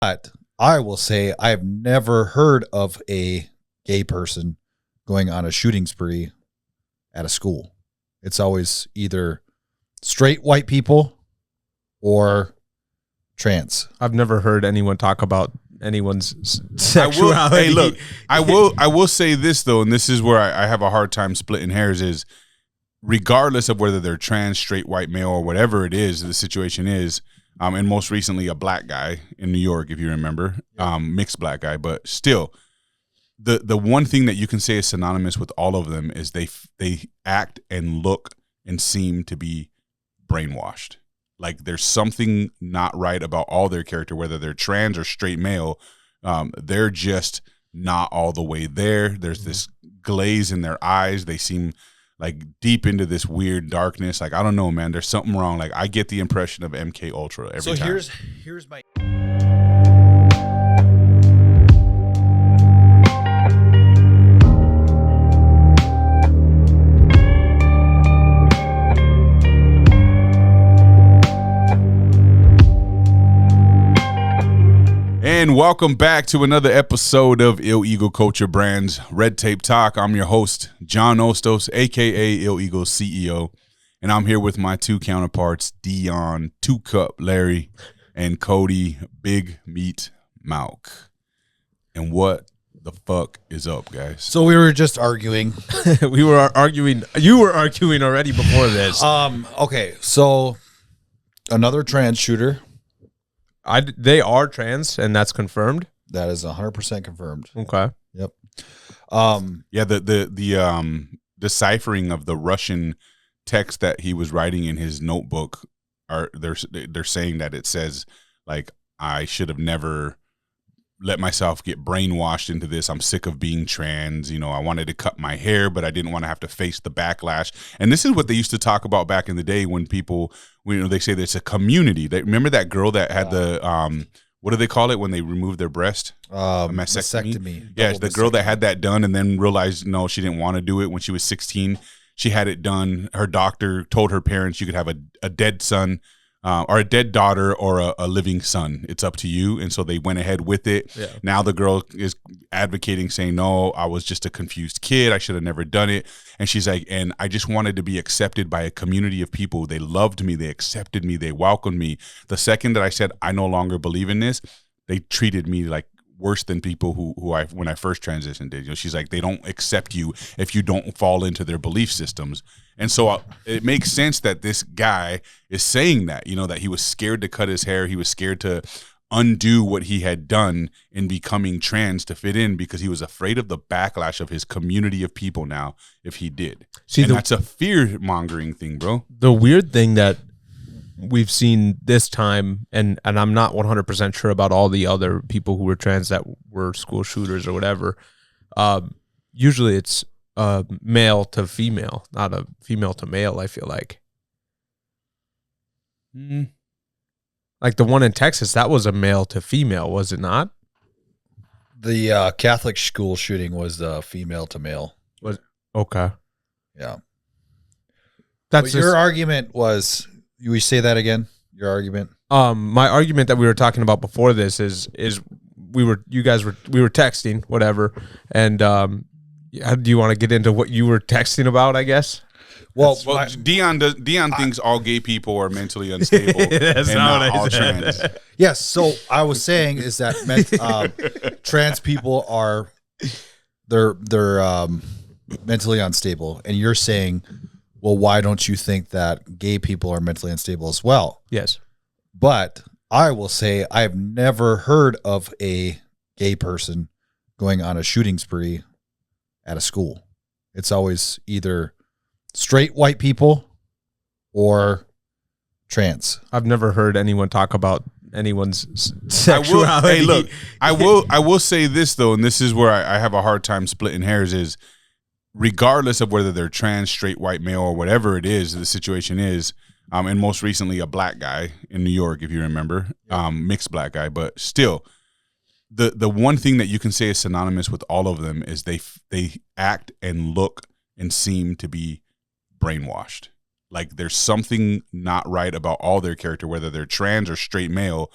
But I will say I have never heard of a gay person going on a shooting spree at a school. It's always either straight white people or trans. I've never heard anyone talk about anyone's sexuality. I will say this though, and this is where I have a hard time splitting hairs, is regardless of whether they're trans, straight, white, male, or whatever it is, the situation is, and most recently a black guy in New York, if you remember, mixed black guy, but still, the one thing that you can say is synonymous with all of them is they act and look and seem to be brainwashed. Like there's something not right about all their character, whether they're trans or straight male. They're just not all the way there. There's this glaze in their eyes. They seem like deep into this weird darkness. Like, I don't know, man, there's something wrong. Like I get the impression of MK Ultra every time. So here's my... And welcome back to another episode of Ill Eagle Culture Brands Red Tape Talk. I'm your host, John Ostos, aka Ill Eagle CEO, and I'm here with my two counterparts, Dion, Two Cup Larry, and Cody, Big Meat Malk. And what the fuck is up, guys? So we were just arguing. We were arguing. You were arguing already before this. Okay, so another trans shooter. They are trans, and that's confirmed. That is 100% confirmed. Okay. Yep. Yeah, the deciphering of the Russian text that he was writing in his notebook they're saying that it says like, I should have never let myself get brainwashed into this. I'm sick of being trans. You know, I wanted to cut my hair, but I didn't want to have to face the backlash. And this is what they used to talk about back in the day when people, you know, they say there's a community. Remember that girl that had the, what do they call it when they remove their breast? Mastectomy. Yeah, the girl that had that done and then realized, no, she didn't want to do it when she was 16. She had it done. Her doctor told her parents you could have a dead son, or a dead daughter, or a living son. It's up to you. And so they went ahead with it. Yeah. Now the girl is advocating, saying, no, I was just a confused kid. I should have never done it. And she's like, and I just wanted to be accepted by a community of people. They loved me. They accepted me. They welcomed me. The second that I said, I no longer believe in this, they treated me like worse than people who when I first transitioned. You know, she's like, they don't accept you if you don't fall into their belief systems. And so it makes sense that this guy is saying that, you know, that he was scared to cut his hair. He was scared to undo what he had done in becoming trans to fit in because he was afraid of the backlash of his community of people now if he did. See, that's a fear-mongering thing, bro. The weird thing that we've seen this time, and I'm not 100% sure about all the other people who were trans that were school shooters or whatever. Usually it's male to female, not a female to male, I feel like. Like the one in Texas, that was a male to female, was it not? The Catholic school shooting was female to male. Was okay. Yeah. That's your argument was... You say that again? Your argument? My argument that we were talking about before this is we were texting, whatever, and do you want to get into what you were texting about? I guess. Well, Dion thinks all gay people are mentally unstable. That's and not all trans. Yes. So I was saying is that trans people are they're mentally unstable, and you're saying, well, why don't you think that gay people are mentally unstable as well? Yes. But I will say I have never heard of a gay person going on a shooting spree at a school. It's always either straight white people or trans. I've never heard anyone talk about anyone's sexuality. I will say this though, and this is where I have a hard time splitting hairs, is regardless of whether they're trans, straight, white, male, or whatever it is, the situation is, and most recently a black guy in New York, if you remember, mixed black guy, but still, the one thing that you can say is synonymous with all of them is they act and look and seem to be brainwashed. Like there's something not right about all their character, whether they're trans or straight male.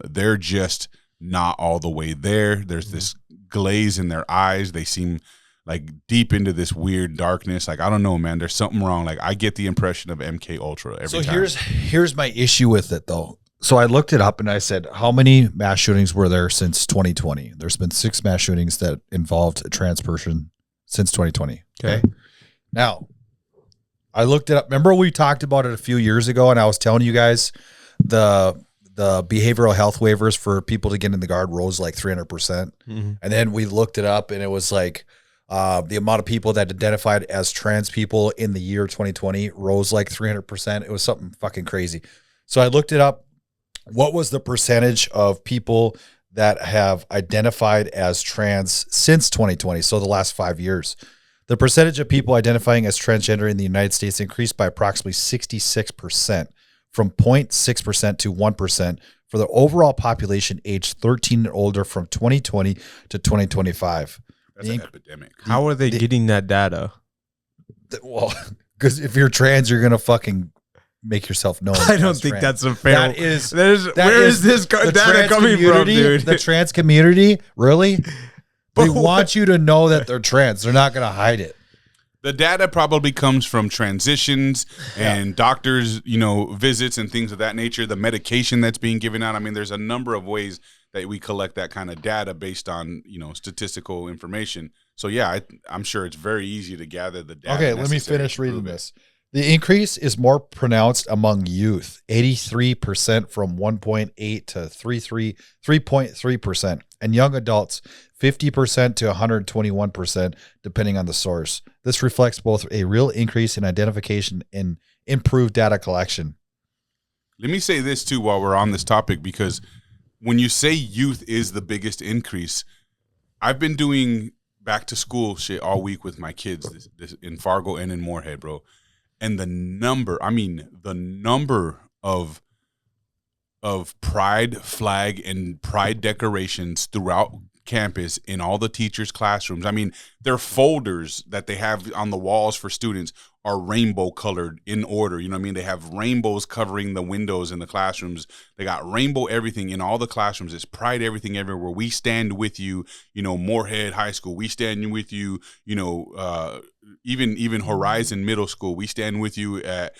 They're just not all the way there. There's this glaze in their eyes. They seem like deep into this weird darkness. Like, I don't know, man. There's something wrong. Like, I get the impression of MK Ultra every time. So here's my issue with it, though. So I looked it up and I said, how many mass shootings were there since 2020? There's been 6 mass shootings that involved a trans person since 2020. Okay. Now, I looked it up. Remember we talked about it a few years ago, and I was telling you guys the behavioral health waivers for people to get in the Guard rose like 300%. And then we looked it up, and it was like the amount of people that identified as trans people in the year 2020 rose like 300%. It was something fucking crazy. So I looked it up. What was the percentage of people that have identified as trans since 2020? So the last 5 years. The percentage of people identifying as transgender in the United States increased by approximately 66%, from 0.6% to 1% for the overall population aged 13 and older from 2020 to 2025. That's an epidemic. How are they getting that data? Well, because if you're trans, you're going to fucking make yourself known. I don't think that's a fair. Where is this data coming from, dude? The trans community, really? They want you to know that they're trans. They're not going to hide it. The data probably comes from transitions and doctors, visits and things of that nature. The medication that's being given out. I mean, there's a number of ways that we collect that kind of data based on, statistical information. So yeah, I'm sure it's very easy to gather the data. Okay, let me finish reading this. The increase is more pronounced among youth, 83% from 1.8 to 3.3%, and young adults, 50% to 121%, depending on the source. This reflects both a real increase in identification and improved data collection. Let me say this too while we're on this topic, because when you say youth is the biggest increase, I've been doing back to school shit all week with my kids this in Fargo and in Moorhead, bro. And the number of pride flag and pride decorations throughout campus in all the teachers' classrooms. I mean, their folders that they have on the walls for students are rainbow colored in order. You know what I mean? They have rainbows covering the windows in the classrooms. They got rainbow everything in all the classrooms. It's pride everything everywhere. We stand with you, Moorhead High School. We stand with you, even Horizon Middle School. We stand with you at,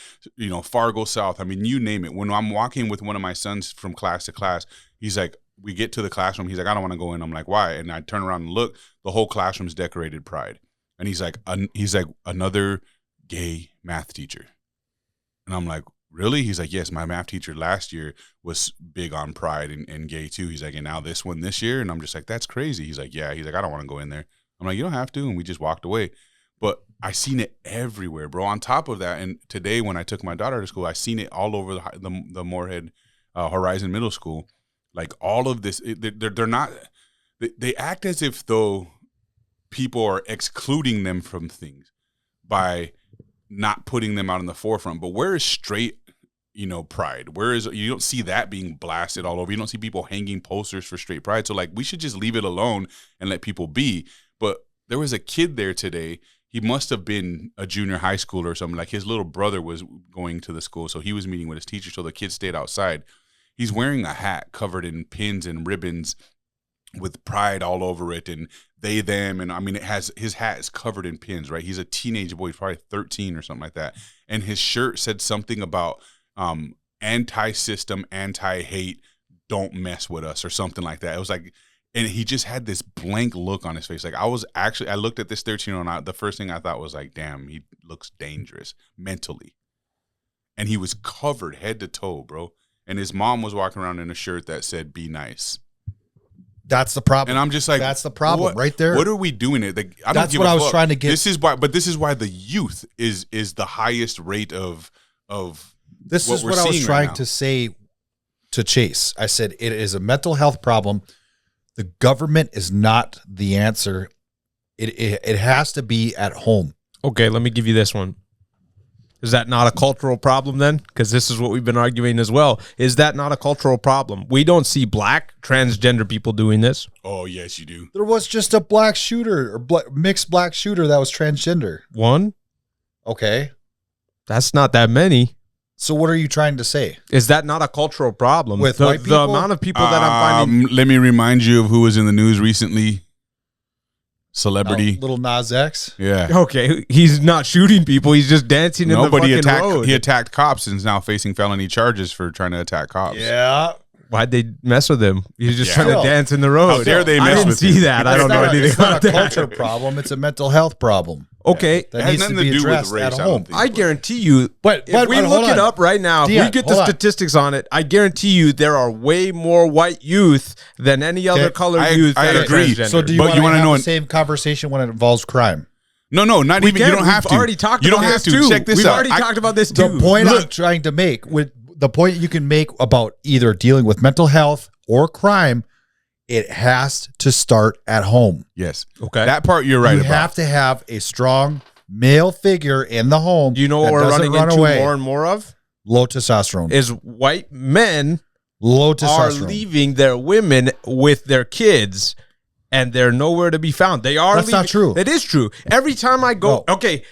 Fargo South. I mean, you name it. When I'm walking with one of my sons from class to class, he's like, we get to the classroom. He's like, I don't want to go in. I'm like, why? And I turn around and look, the whole classroom's decorated pride. And he's like, another gay math teacher. And I'm like, really? He's like, yes, my math teacher last year was big on pride and gay too. He's like, and now this one this year? And I'm just like, that's crazy. He's like, yeah. He's like, I don't want to go in there. I'm like, you don't have to. And we just walked away. But I seen it everywhere, bro. On top of that, and today when I took my daughter to school, I seen it all over the Moorhead Horizon Middle School. Like all of this, they're not. They act as if though people are excluding them from things by not putting them out in the forefront. But where is straight, pride? Where is, you don't see that being blasted all over. You don't see people hanging posters for straight pride. So like, we should just leave it alone and let people be. But there was a kid there today. He must have been a junior high schooler or something. Like his little brother was going to the school, so he was meeting with his teacher. So the kid stayed outside. He's wearing a hat covered in pins and ribbons with pride all over it, and they, them, and I mean, his hat is covered in pins, right? He's a teenage boy, he's probably 13 or something like that. And his shirt said something about anti-system, anti-hate, don't mess with us or something like that. It was like, and he just had this blank look on his face. Like I looked at this 13-year-old, the first thing I thought was like, damn, he looks dangerous mentally. And he was covered head to toe, bro. And his mom was walking around in a shirt that said, be nice. That's the problem. And I'm just like, that's the problem right there. What are we doing it? Like, that's what I was trying to get. This is why the youth is the highest rate of this is what I was trying to say to Chase. I said, it is a mental health problem. The government is not the answer. It has to be at home. Okay, let me give you this one. Is that not a cultural problem then? Because this is what we've been arguing as well. Is that not a cultural problem? We don't see black transgender people doing this. Oh, yes, you do. There was just a black shooter or mixed black shooter that was transgender. One? Okay. That's not that many. So what are you trying to say? Is that not a cultural problem? With the white people? amount of people that I'm finding. Let me remind you of who was in the news recently. Celebrity. Little Nas X. Yeah. Okay, he's not shooting people. He's just dancing in the fucking road. He attacked cops and is now facing felony charges for trying to attack cops. Yeah. Why'd they mess with him? He's just Yeah. trying to Still. dance in the road. How dare they I mess didn't with see him. that. I It's don't know not anything It's not about a that. culture problem. It's a mental health problem. Okay, That has needs nothing to be to do with addressed race, at I don't home. think. I guarantee you. But If we hold look it on. up right now, if Dion, we get hold the on. statistics on it, I guarantee you there are way more white youth than any other Okay. colored youth I that agree. are transgender. So do you But want you to wanna have know the an- same conversation when it involves crime? No, not We even. can. You don't have We've to. already talked You don't about have this to. too. Check this We've out. already talked about this too. The point Look. I'm trying to make with the point you can make about either dealing with mental health or crime, it has to start at home. Yes. Okay. That part you're right You about. have to have a strong male figure in the home. Do you know what that we're doesn't running run into away. more and more of? Low testosterone. Is white men Low are testosterone. leaving their women with their kids, and they're nowhere to be found. They are. That's not true. It is true. Every time I go, No. okay.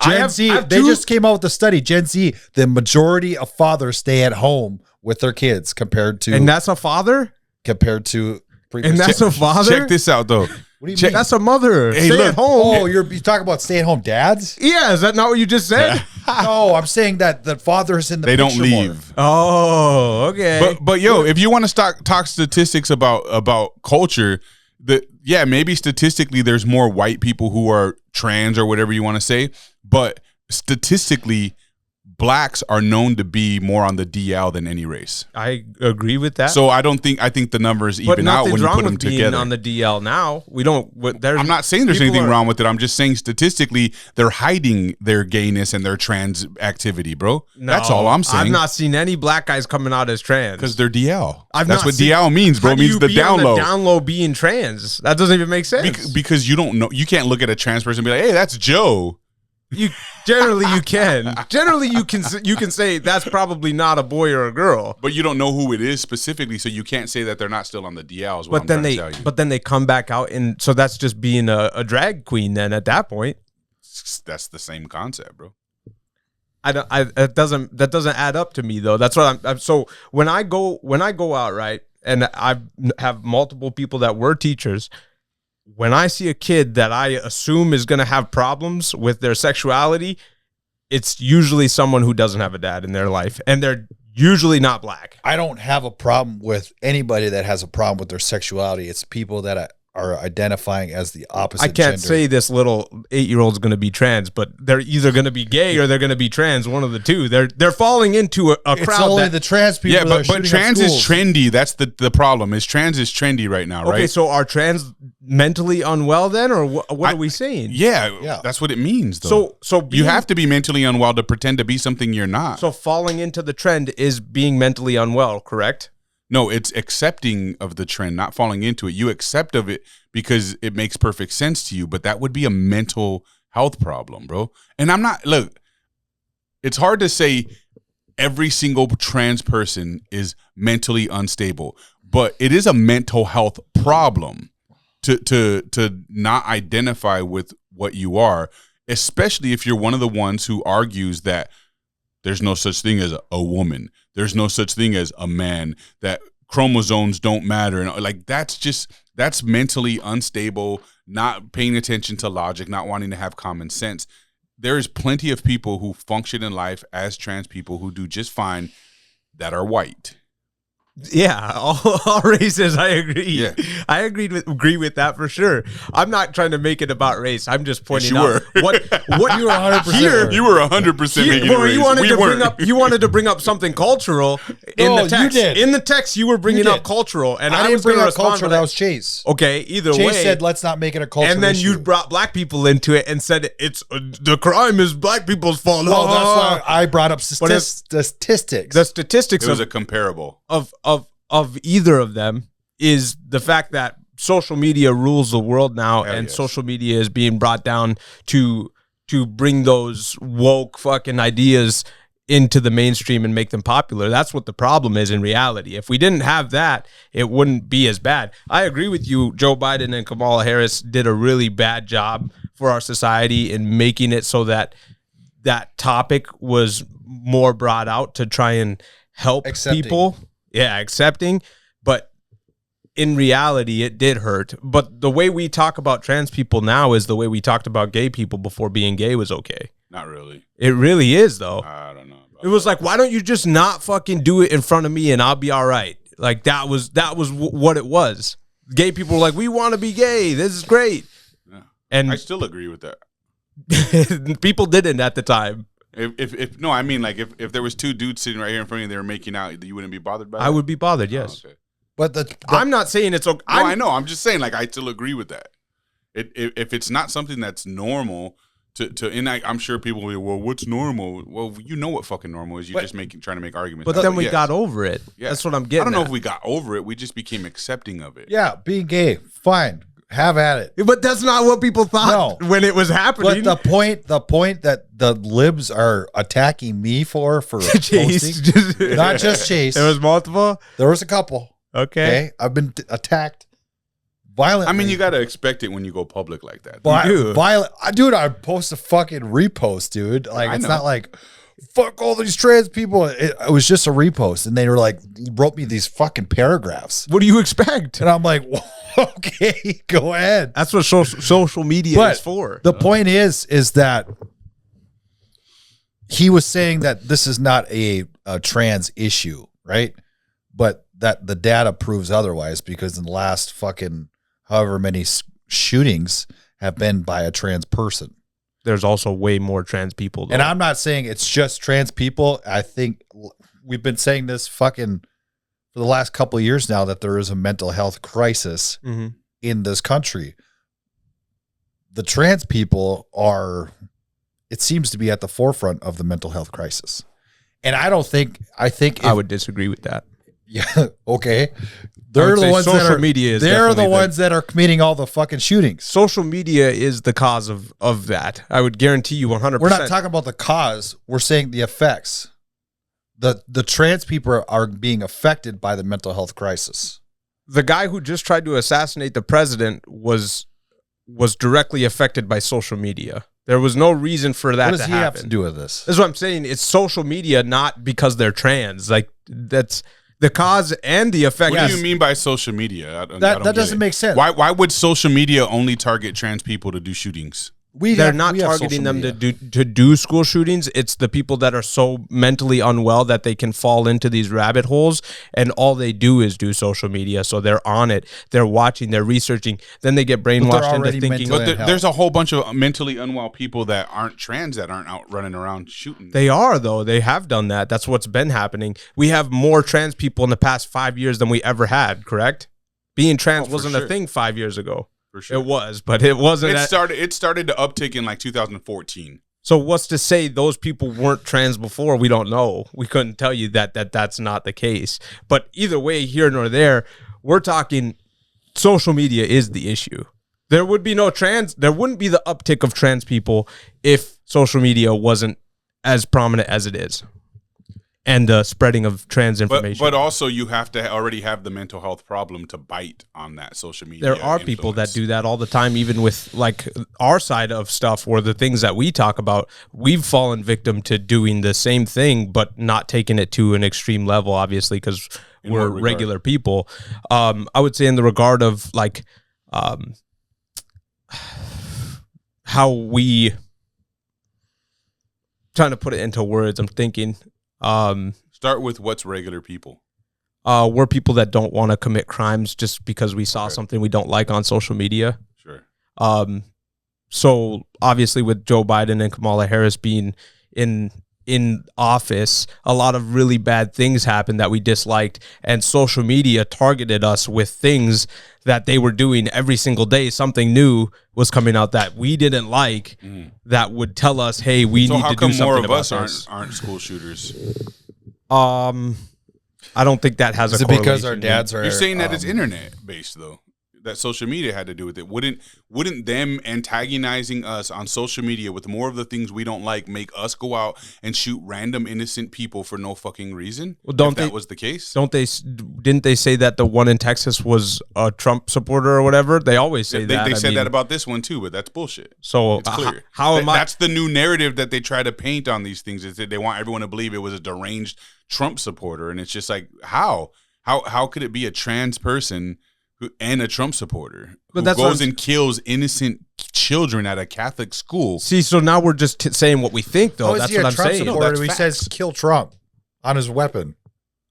Gen Z, they just came out with a study. Gen Z, the majority of fathers stay at home with their kids compared to and that's a father, previous. and that's a father. Check this out though. What do you check- mean? That's a mother. Hey, Stay look. at home. Oh, you talking about stay-at-home dads? Yeah, is that not what you just said? No, I'm saying that the fathers in the They don't picture more. leave. Oh, okay. But yo, if you want to talk statistics about culture, maybe statistically there's more white people who are trans or whatever you want to say, but statistically blacks are known to be more on the DL than any race. I agree with that. So I think the numbers but even out nothing's when you wrong put them with being together. on the DL now. We don't. There's, I'm not saying there's people anything are- wrong with it. I'm just saying statistically they're hiding their gayness and their trans activity, bro. That's No, all I'm saying. I've not seen any black guys coming out as trans. because they're DL. I've That's not what seen- DL means, bro. How It do means you the be down on low. the down low being trans? That doesn't even make sense. Because you don't know, you can't look at a trans person and be like, "Hey, that's Joe." You generally you can. Generally you can say that's probably not a boy or a girl. But you don't know who it is specifically, so you can't say that they're not still on the DL. Is what But I'm then trying to tell you. but then they come back out, and so that's just being a drag queen. Then at that point, That's the same concept, bro. that doesn't add up to me though. That's what I'm so when I go out, right, and I have multiple people that were teachers. When I see a kid that I assume is going to have problems with their sexuality, it's usually someone who doesn't have a dad in their life, and they're usually not black. I don't have a problem with anybody that has a problem with their sexuality. It's people that are identifying as the opposite I can't gender. say this little 8-year-old's going to be trans, but they're either going to be gay or they're going to be trans. One of the two. They're falling into a It's crowd. only that, the trans people. Yeah, that are but shooting up trans is schools. trendy. That's the problem. Is trans is trendy right now, right? okay, so are trans mentally unwell then, or what are we saying? Yeah, that's what it means. Though. So you being- have to be mentally unwell to pretend to be something you're not. So falling into the trend is being mentally unwell, correct? No, it's accepting of the trend, not falling into it. You accept of it because it makes perfect sense to you, but that would be a mental health problem, bro. And I'm not, look, it's hard to say every single trans person is mentally unstable, but it is a mental health problem to not identify with what you are, especially if you're one of the ones who argues that there's no such thing as a woman. There's no such thing as a man, that chromosomes don't matter. And like, that's mentally unstable, not paying attention to logic, not wanting to have common sense. There is plenty of people who function in life as trans people who do just fine that are white. Yeah, all races. I agree. Yeah. I agree with that for sure. I'm not trying to make it about race. I'm just pointing Yes, you out were. what You were 100% here. right. You were 100% making Well, it you race. wanted We to weren't. bring up. You wanted to bring up something cultural in No, the you text. did. In the text, you were bringing You up did. cultural, and I was didn't bring gonna up respond culture. with That was Chase. okay. Either Chase way, said, "Let's not make it a culture." and then issue. you brought black people into it and said it's the crime is black people's fault. Well, that's why I brought up But if- statistics. the statistics It was of a comparable. of either of them is the fact that social media rules the world now, Hell and yes. social media is being brought down to bring those woke fucking ideas into the mainstream and make them popular. That's what the problem is in reality. If we didn't have that, it wouldn't be as bad. I agree with you. Joe Biden and Kamala Harris did a really bad job for our society in making it so that that topic was more brought out to try and help people. Yeah, accepting. But in reality, it did hurt. But the way we talk about trans people now is the way we talked about gay people before being gay was okay. Not really. It really is, though. I don't know. It was like, why don't you just not fucking do it in front of me and I'll be all right? Like, that was what it was. Gay people were like, we want to be gay. This is great. Yeah. And I still agree with that. people didn't at the time. If no, I mean, like, if there was two dudes sitting right here in front of you, they were making out, you wouldn't be bothered by that? I would be bothered, yes. Oh, okay. But I'm not saying it's okay. No, I know. I'm just saying, like, I still agree with that. If it's not something that's normal and I'm sure people will be, well, what's normal? Well, you know what fucking normal is. You're just trying to make arguments. But then we got over it. Yeah. That's what I'm getting. I don't know at. if we got over it. We just became accepting of it. Yeah, being gay, fine. Have at it. But that's not what people thought when it was happening. But the point that the libs are attacking me for Chase, posting, not just Chase. There was multiple. There was a couple. Okay, I've been attacked violently. I mean, you got to expect it when you go public like that. Violent, dude. I post a fucking repost, dude. Like, it's not like fuck all these trans people. It was just a repost, and they were like, wrote me these fucking paragraphs. What do you expect? And I'm like, well, okay, go ahead. That's what social media is for. The point is that he was saying that this is not a trans issue, right? But that the data proves otherwise, because in the last fucking however many shootings have been by a trans person. There's also way more trans people, though. And I'm not saying it's just trans people. I think we've been saying this fucking for the last couple of years now, that there is a mental health crisis in this country. The trans people it seems to be at the forefront of the mental health crisis. And I would disagree with that. Yeah. Okay. They're the ones that are media. They're the ones that are committing all the fucking shootings. Social media is the cause of that. I would guarantee you 100%. We're not talking about the cause. We're saying the effects. The trans people are being affected by the mental health crisis. The guy who just tried to assassinate the president was directly affected by social media. There was no reason for that to happen. What does he have to do with this? That's what I'm saying. It's social media, not because they're trans. Like, that's the cause and the effect. What do you mean by social media? That doesn't make sense. Why would social media only target trans people to do shootings? They're not targeting them to do school shootings. It's the people that are so mentally unwell that they can fall into these rabbit holes, and all they do is do social media. So they're on it, they're watching, they're researching, then they get brainwashed into thinking. But there's a whole bunch of mentally unwell people that aren't trans that aren't out running around shooting. They are, though. They have done that. That's what's been happening. We have more trans people in the past 5 years than we ever had, correct? Being trans wasn't a thing 5 years ago. For sure. It was, but it wasn't. It started to uptick in like 2014. So what's to say those people weren't trans before? We don't know. We couldn't tell you that's not the case. But either way, here nor there, we're talking social media is the issue. There wouldn't be the uptick of trans people if social media wasn't as prominent as it is. And the spreading of trans information. But also you have to already have the mental health problem to bite on that social media. There are people that do that all the time, even with like our side of stuff or the things that we talk about. We've fallen victim to doing the same thing, but not taking it to an extreme level, obviously, because we're regular people. I would say in the regard of like how we, trying to put it into words, I'm thinking. Start with what's regular people. We're people that don't want to commit crimes just because we saw something we don't like on social media. Sure. So obviously with Joe Biden and Kamala Harris being in office, a lot of really bad things happened that we disliked, and social media targeted us with things that they were doing every single day. Something new was coming out that we didn't like that would tell us, hey, we need to do something about this. So how come more of us aren't school shooters? I don't think that has a correlation. Because our dads are... You're saying that it's internet-based, though. that social media had to do with it. Wouldn't them antagonizing us on social media with more of the things we don't like make us go out and shoot random innocent people for no fucking reason? Well, if that was the case, didn't they say that the one in Texas was a Trump supporter or whatever? They always say that. They said that about this one too, but that's bullshit. So it's clear. That's the new narrative that they try to paint on these things, is that they want everyone to believe it was a deranged Trump supporter, and it's just like, how could it be a trans person and a Trump supporter who goes and kills innocent children at a Catholic school? See, so now we're just saying what we think, though. That's what I'm saying. He says kill Trump on his weapon.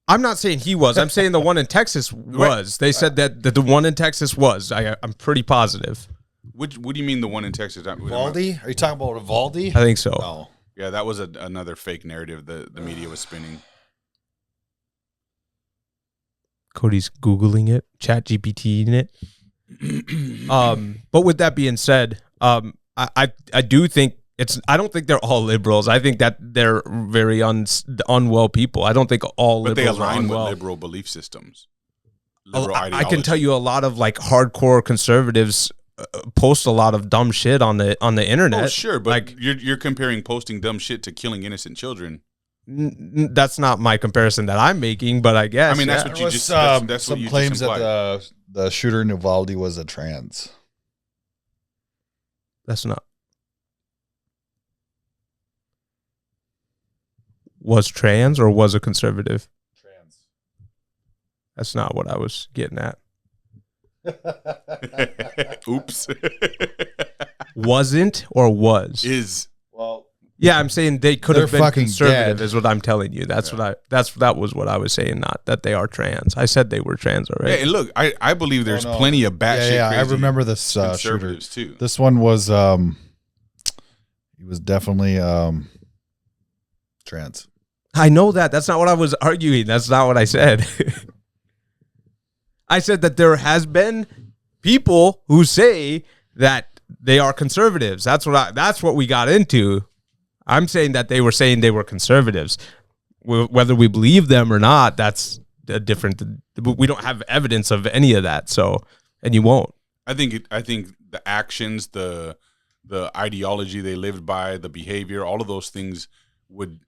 I'm not saying he was. I'm saying the one in Texas was. They said that the one in Texas was. I'm pretty positive. What do you mean the one in Texas? Uvalde? Are you talking about Uvalde? I think so. No. Yeah, that was another fake narrative the media was spinning. Cody's Googling it, ChatGPTing it. But with that being said, I do think I don't think they're all liberals. I think that they're very unwell people. I don't think all but liberals they align are unwell. with liberal belief systems. I can tell you a lot of like hardcore conservatives post a lot of dumb shit on the internet. Oh, sure, but like, you're comparing posting dumb shit to killing innocent children. That's not my comparison that I'm making, but I guess. I mean, that's what you just. That's some what you claims just that the shooter in Uvalde was a trans. That's not. Was trans or was a conservative? Trans. That's not what I was getting at. Oops. Wasn't or was? Is. Well. Yeah, I'm saying they could have been conservative, dead. is what I'm telling you. That was what I was saying, not that they are trans. I said they were trans already. Yeah, and look, I believe there's plenty of batshit crazy. I remember this shooter too. This one was he was definitely trans. I know that. That's not what I was arguing. That's not what I said. I said that there has been people who say that they are conservatives. That's what we got into. I'm saying that they were saying they were conservatives. Whether we believe them or not, that's a different. We don't have evidence of any of that. So, and you won't. I think the actions, the ideology they lived by, the behavior, all of those things would.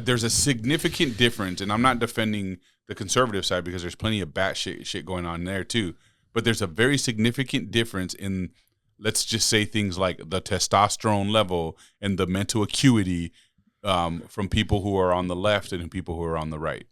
There's a significant difference, and I'm not defending the conservative side because there's plenty of batshit shit going on there too. But there's a very significant difference in, let's just say, things like the testosterone level and the mental acuity from people who are on the left and people who are on the right.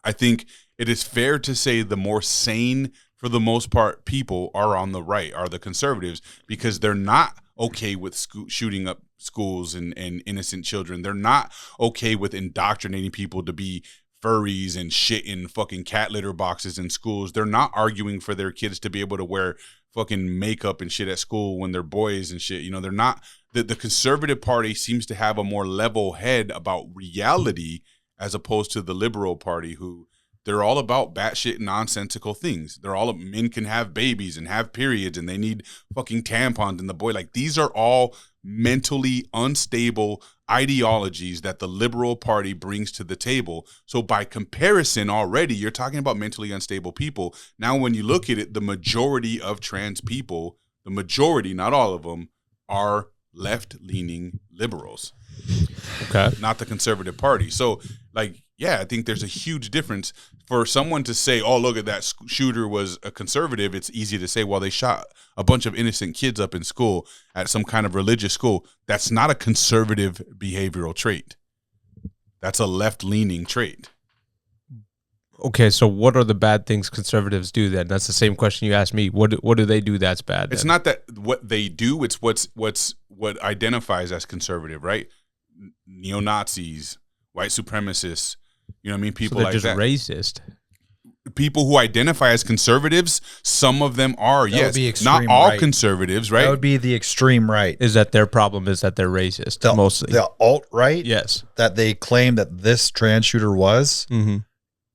I think it is fair to say the more sane, for the most part, people are on the right, are the conservatives, because they're not okay with shooting up schools and innocent children. They're not okay with indoctrinating people to be furries and shit in fucking cat litter boxes in schools. They're not arguing for their kids to be able to wear fucking makeup and shit at school when they're boys and shit. You know, they're not. The conservative party seems to have a more level head about reality as opposed to the liberal party, who they're all about batshit nonsensical things. They're all, men can have babies and have periods and they need fucking tampons, and the boy, like, these are all mentally unstable ideologies that the liberal party brings to the table. So by comparison, already you're talking about mentally unstable people. Now, when you look at it, the majority of trans people, the majority, not all of them, are left-leaning liberals. Okay. Not the conservative party. So, like, yeah, I think there's a huge difference. For someone to say, oh, look at that shooter was a conservative, it's easy to say, well, they shot a bunch of innocent kids up in school at some kind of religious school. That's not a conservative behavioral trait. That's a left-leaning trait. Okay, so what are the bad things conservatives do then? That's the same question you asked me. What do they do that's bad then? It's not that what they do, it's what identifies as conservative, right? Neo-Nazis, white supremacists, you know what I mean? People so like just that. Racist. People who identify as conservatives, some of them are, that yes. Not all right. Conservatives, right? That would be the extreme right. Is that their problem is that they're racist, mostly. The alt-right, yes, that they claim that this trans shooter was,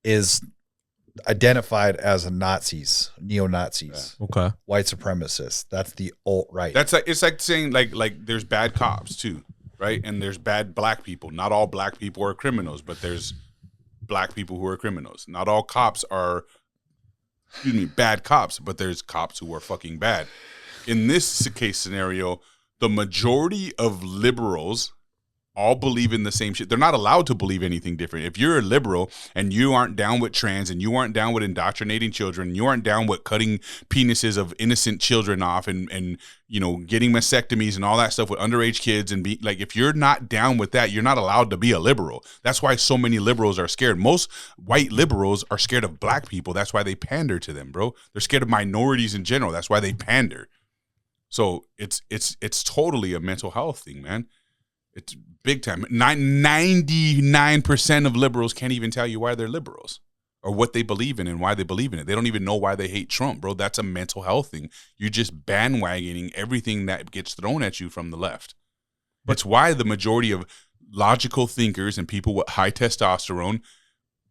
is identified as Nazis, neo-Nazis. Yeah. Okay. White supremacists. That's the alt-right. That's like, it's like saying like there's bad cops too, right? And there's bad black people. Not all black people are criminals, but there's black people who are criminals. Not all cops are bad cops, but there's cops who are fucking bad. In this case scenario, the majority of liberals all believe in the same shit. They're not allowed to believe anything different. If you're a liberal and you aren't down with trans and you aren't down with indoctrinating children, you aren't down with cutting penises of innocent children off and getting mastectomies and all that stuff with underage kids and be like, if you're not down with that, you're not allowed to be a liberal. That's why so many liberals are scared. Most white liberals are scared of black people. That's why they pander to them, bro. They're scared of minorities in general. That's why they pander. So it's totally a mental health thing, man. It's big time. 99% of liberals can't even tell you why they're liberals or what they believe in and why they believe in it. They don't even know why they hate Trump, bro. That's a mental health thing. You're just bandwagoning everything that gets thrown at you from the left. That's why the majority of logical thinkers and people with high testosterone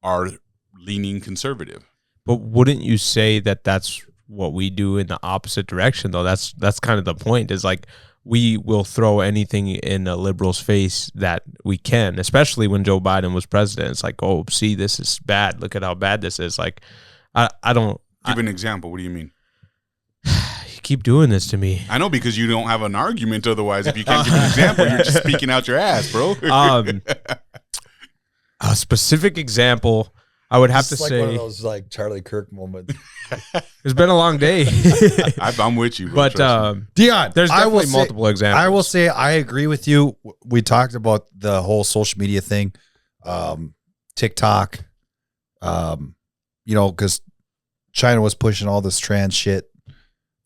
are leaning conservative. But wouldn't you say that that's what we do in the opposite direction, though? That's kind of the point, is like, we will throw anything in a liberal's face that we can, especially when Joe Biden was president. It's like, oh, see, this is bad. Look at how bad this is. Like, I don't... Give an example. What do you mean? You keep doing this to me. I know, because you don't have an argument otherwise. If you can't give an example, you're just speaking out your ass, bro. A specific example, I would have to like say... one of those like Charlie Kirk moments. It's been a long day. I'm with you, bro. But Dion, there's definitely multiple examples. I will say I agree with you. We talked about the whole social media thing, TikTok, because China was pushing all this trans shit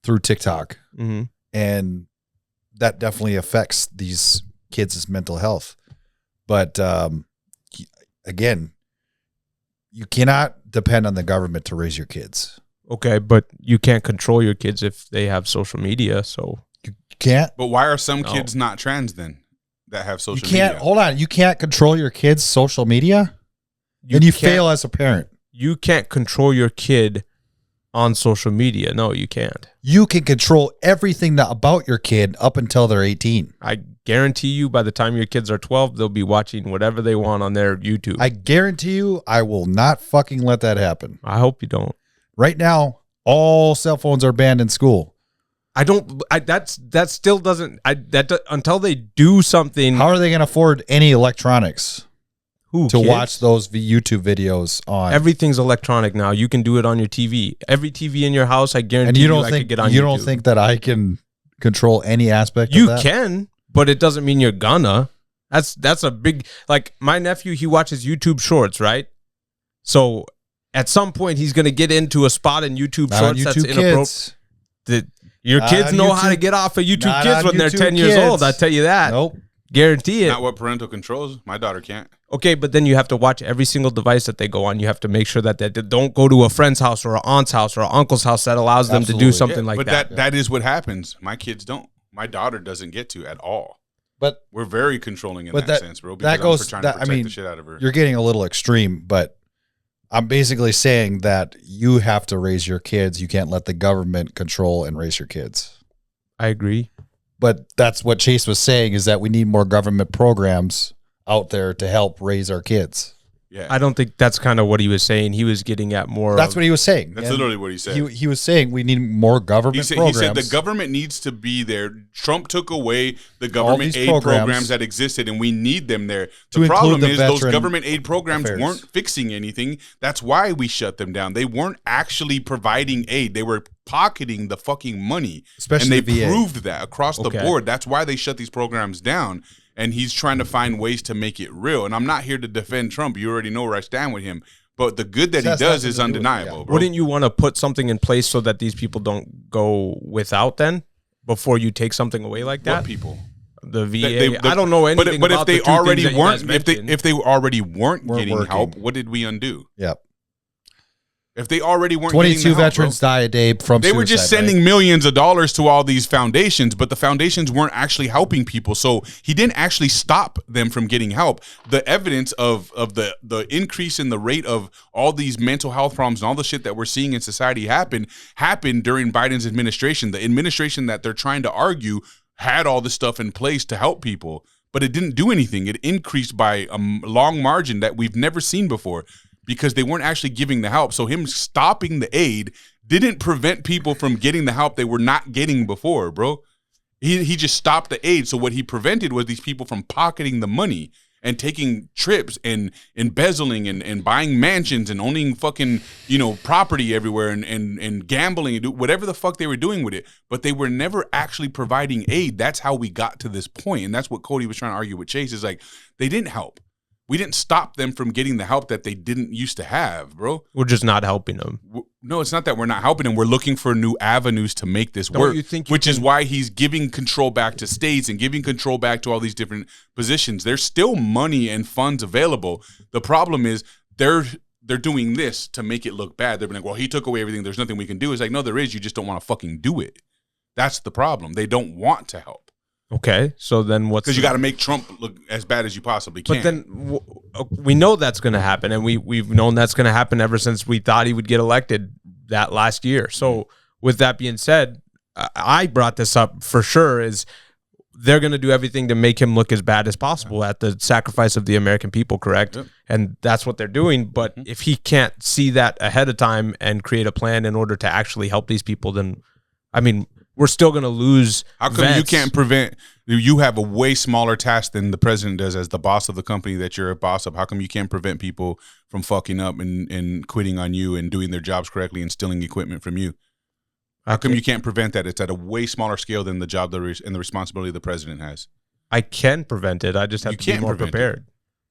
through TikTok, and that definitely affects these kids' mental health. But again, you cannot depend on the government to raise your kids. Okay, but you can't control your kids if they have social media, so... You can't? But why are some kids not trans then that have social media? Hold on. You can't control your kids' social media? Then you fail as a parent. You can't control your kid on social media. No, you can't. You can control everything about your kid up until they're 18. I guarantee you by the time your kids are 12, they'll be watching whatever they want on their YouTube. I guarantee you I will not fucking let that happen. I hope you don't. Right now, all cell phones are banned in school. That still doesn't, until they do something. How are they going to afford any electronics kids? Watch those YouTube videos on? Everything's electronic now. You can do it on your TV. Every TV in your house, I guarantee I could get on YouTube. You don't think that I can control any aspect of that? You can, but it doesn't mean you're gonna. That's a big, like my nephew, he watches YouTube shorts, right? So at some point, he's going to get into a spot in YouTube shorts that's inappropriate. Your kids know how to get off of YouTube Kids when they're 10 years old. I tell you that. Nope. Guarantee it. Not what parental controls. My daughter can't. Okay, but then you have to watch every single device that they go on. You have to make sure that they don't go to a friend's house or an aunt's house or an uncle's house that allows them to do something like that. But that is what happens. My kids don't. My daughter doesn't get to at all. But we're very controlling in that sense, bro. That goes. Trying to protect the shit out of her. You're getting a little extreme, but I'm basically saying that you have to raise your kids. You can't let the government control and raise your kids. I agree. But that's what Chase was saying, is that we need more government programs out there to help raise our kids. Yeah, I don't think that's kind of what he was saying. He was getting at more. That's what he was saying. That's literally what he said. He was saying we need more government programs. He said the government needs to be there. Trump took away the government aid programs that existed, and we need them there. The problem is those government aid programs weren't fixing anything. That's why we shut them down. They weren't actually providing aid. They were pocketing the fucking money. Especially and they proved that across the board. That's why they shut these programs down. And he's trying to find ways to make it real. And I'm not here to defend Trump. You already know where I stand with him. But the good that he does is undeniable, bro. Wouldn't you want to put something in place so that these people don't go without then? Before you take something away like that? What people? The VA. I don't know anything but about if they already weren't, if they already weren't getting help, what did we undo? Yep. If they already weren't 22 veterans die a day from They were just sending millions of dollars to all these foundations, but the foundations weren't actually helping people. So he didn't actually stop them from getting help. The evidence of the increase in the rate of all these mental health problems and all the shit that we're seeing in society happened during Biden's administration. The administration that they're trying to argue had all this stuff in place to help people, but it didn't do anything. It increased by a long margin that we've never seen before. because they weren't actually giving the help. So him stopping the aid didn't prevent people from getting the help they were not getting before, bro. He just stopped the aid. So what he prevented was these people from pocketing the money and taking trips and embezzling and buying mansions and owning fucking, property everywhere and gambling and do whatever the fuck they were doing with it. But they were never actually providing aid. That's how we got to this point. And that's what Cody was trying to argue with Chase, is like, they didn't help. We didn't stop them from getting the help that they didn't used to have, bro. We're just not helping them. No, it's not that we're not helping them. We're looking for new avenues to make this work, which is why he's giving control back to states and giving control back to all these different positions. There's still money and funds available. The problem is they're doing this to make it look bad. They're like, well, he took away everything. There's nothing we can do. It's like, no, there is. You just don't want to fucking do it. That's the problem. They don't want to help. Okay, so then what's... Because you got to make Trump look as bad as you possibly can. But then we know that's going to happen, and we've known that's going to happen ever since we thought he would get elected that last year. So with that being said, I brought this up for sure, is they're going to do everything to make him look as bad as possible at the sacrifice of the American people, correct? Yep. And that's what they're doing. But if he can't see that ahead of time and create a plan in order to actually help these people, then, I mean... we're still going to lose. How come you can't prevent? You have a way smaller task than the president does as the boss of the company that you're a boss of. How come you can't prevent people from fucking up and quitting on you and doing their jobs correctly and stealing equipment from you? How come you can't prevent that? It's at a way smaller scale than the job and the responsibility the president has. I can prevent it. I just have to be more prepared.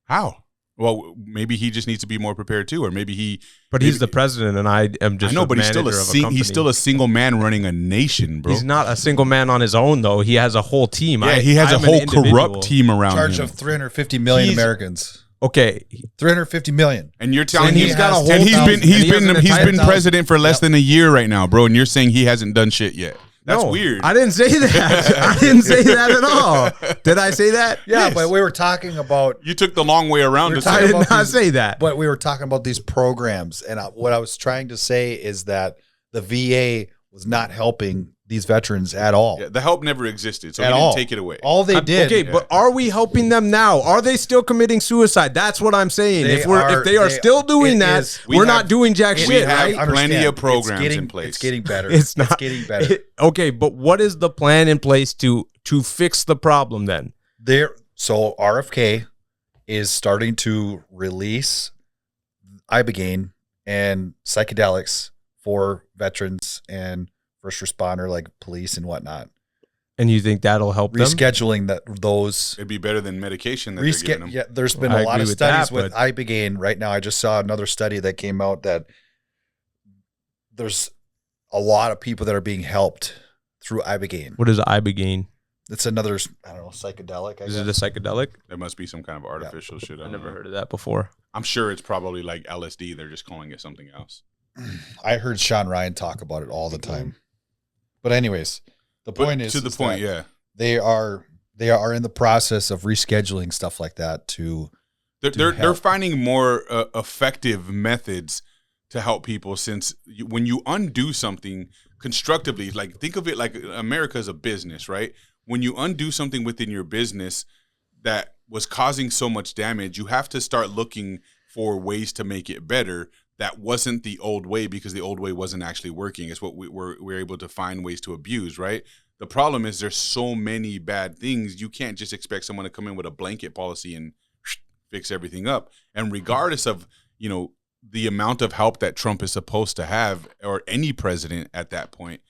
How? Well, maybe he just needs to be more prepared too, or maybe he. But he's the president, and I am just. I know, but he's still a single man running a nation, bro. He's not a single man on his own, though. He has a whole team. Yeah, he has a whole corrupt team around him. In charge of 350 million Americans. Okay, 350 million, and you're telling me he's got a whole. And he's been president for less than a year right now, bro. And you're saying he hasn't done shit yet. That's weird. I didn't say that. I didn't say that at all. Did I say that? Yeah, yes. But we were talking about... You took the long way around to say I did not say that. But we were talking about these programs, and what I was trying to say is that the VA was not helping these veterans at all. Yeah, the help never existed, so we didn't take it away. All they did. Okay, but are we helping them now? Are they still committing suicide? That's what I'm saying. If they are still doing that, we're not doing jack shit, right? We have plenty of programs in place. It's getting better. It's getting better. Okay, but what is the plan in place to fix the problem then? So RFK is starting to release ibogaine and psychedelics for veterans and first responder, like police and whatnot. And you think that'll help rescheduling those? It'd be better than medication that they're giving them. Yeah, there's been a lot of studies with ibogaine right now. I just saw another study that came out that there's a lot of people that are being helped through ibogaine. What is ibogaine? It's another, I don't know, psychedelic. Is it a psychedelic? There must be some kind of artificial shit. I never heard of that before. I'm sure it's probably like LSD. They're just calling it something else. I heard Sean Ryan talk about it all the time. But anyways, the point is they are in the process of rescheduling stuff like that to. They're finding more effective methods to help people, since when you undo something constructively, like think of it like America is a business, right? When you undo something within your business that was causing so much damage, you have to start looking for ways to make it better. That wasn't the old way, because the old way wasn't actually working. It's what we're able to find ways to abuse, right? The problem is there's so many bad things. You can't just expect someone to come in with a blanket policy and fix everything up. And regardless of, the amount of help that Trump is supposed to have, or any president at that point,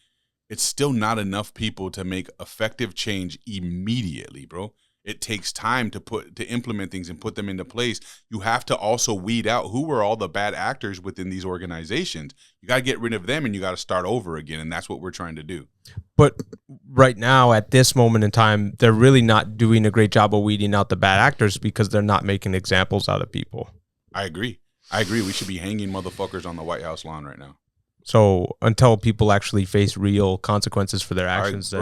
it's still not enough people to make effective change immediately, bro. It takes time to implement things and put them into place. You have to also weed out who are all the bad actors within these organizations. You got to get rid of them, and you got to start over again. And that's what we're trying to do. But right now, at this moment in time, they're really not doing a great job of weeding out the bad actors, because they're not making examples out of people. I agree. We should be hanging motherfuckers on the White House lawn right now. So until people actually face real consequences for their actions, I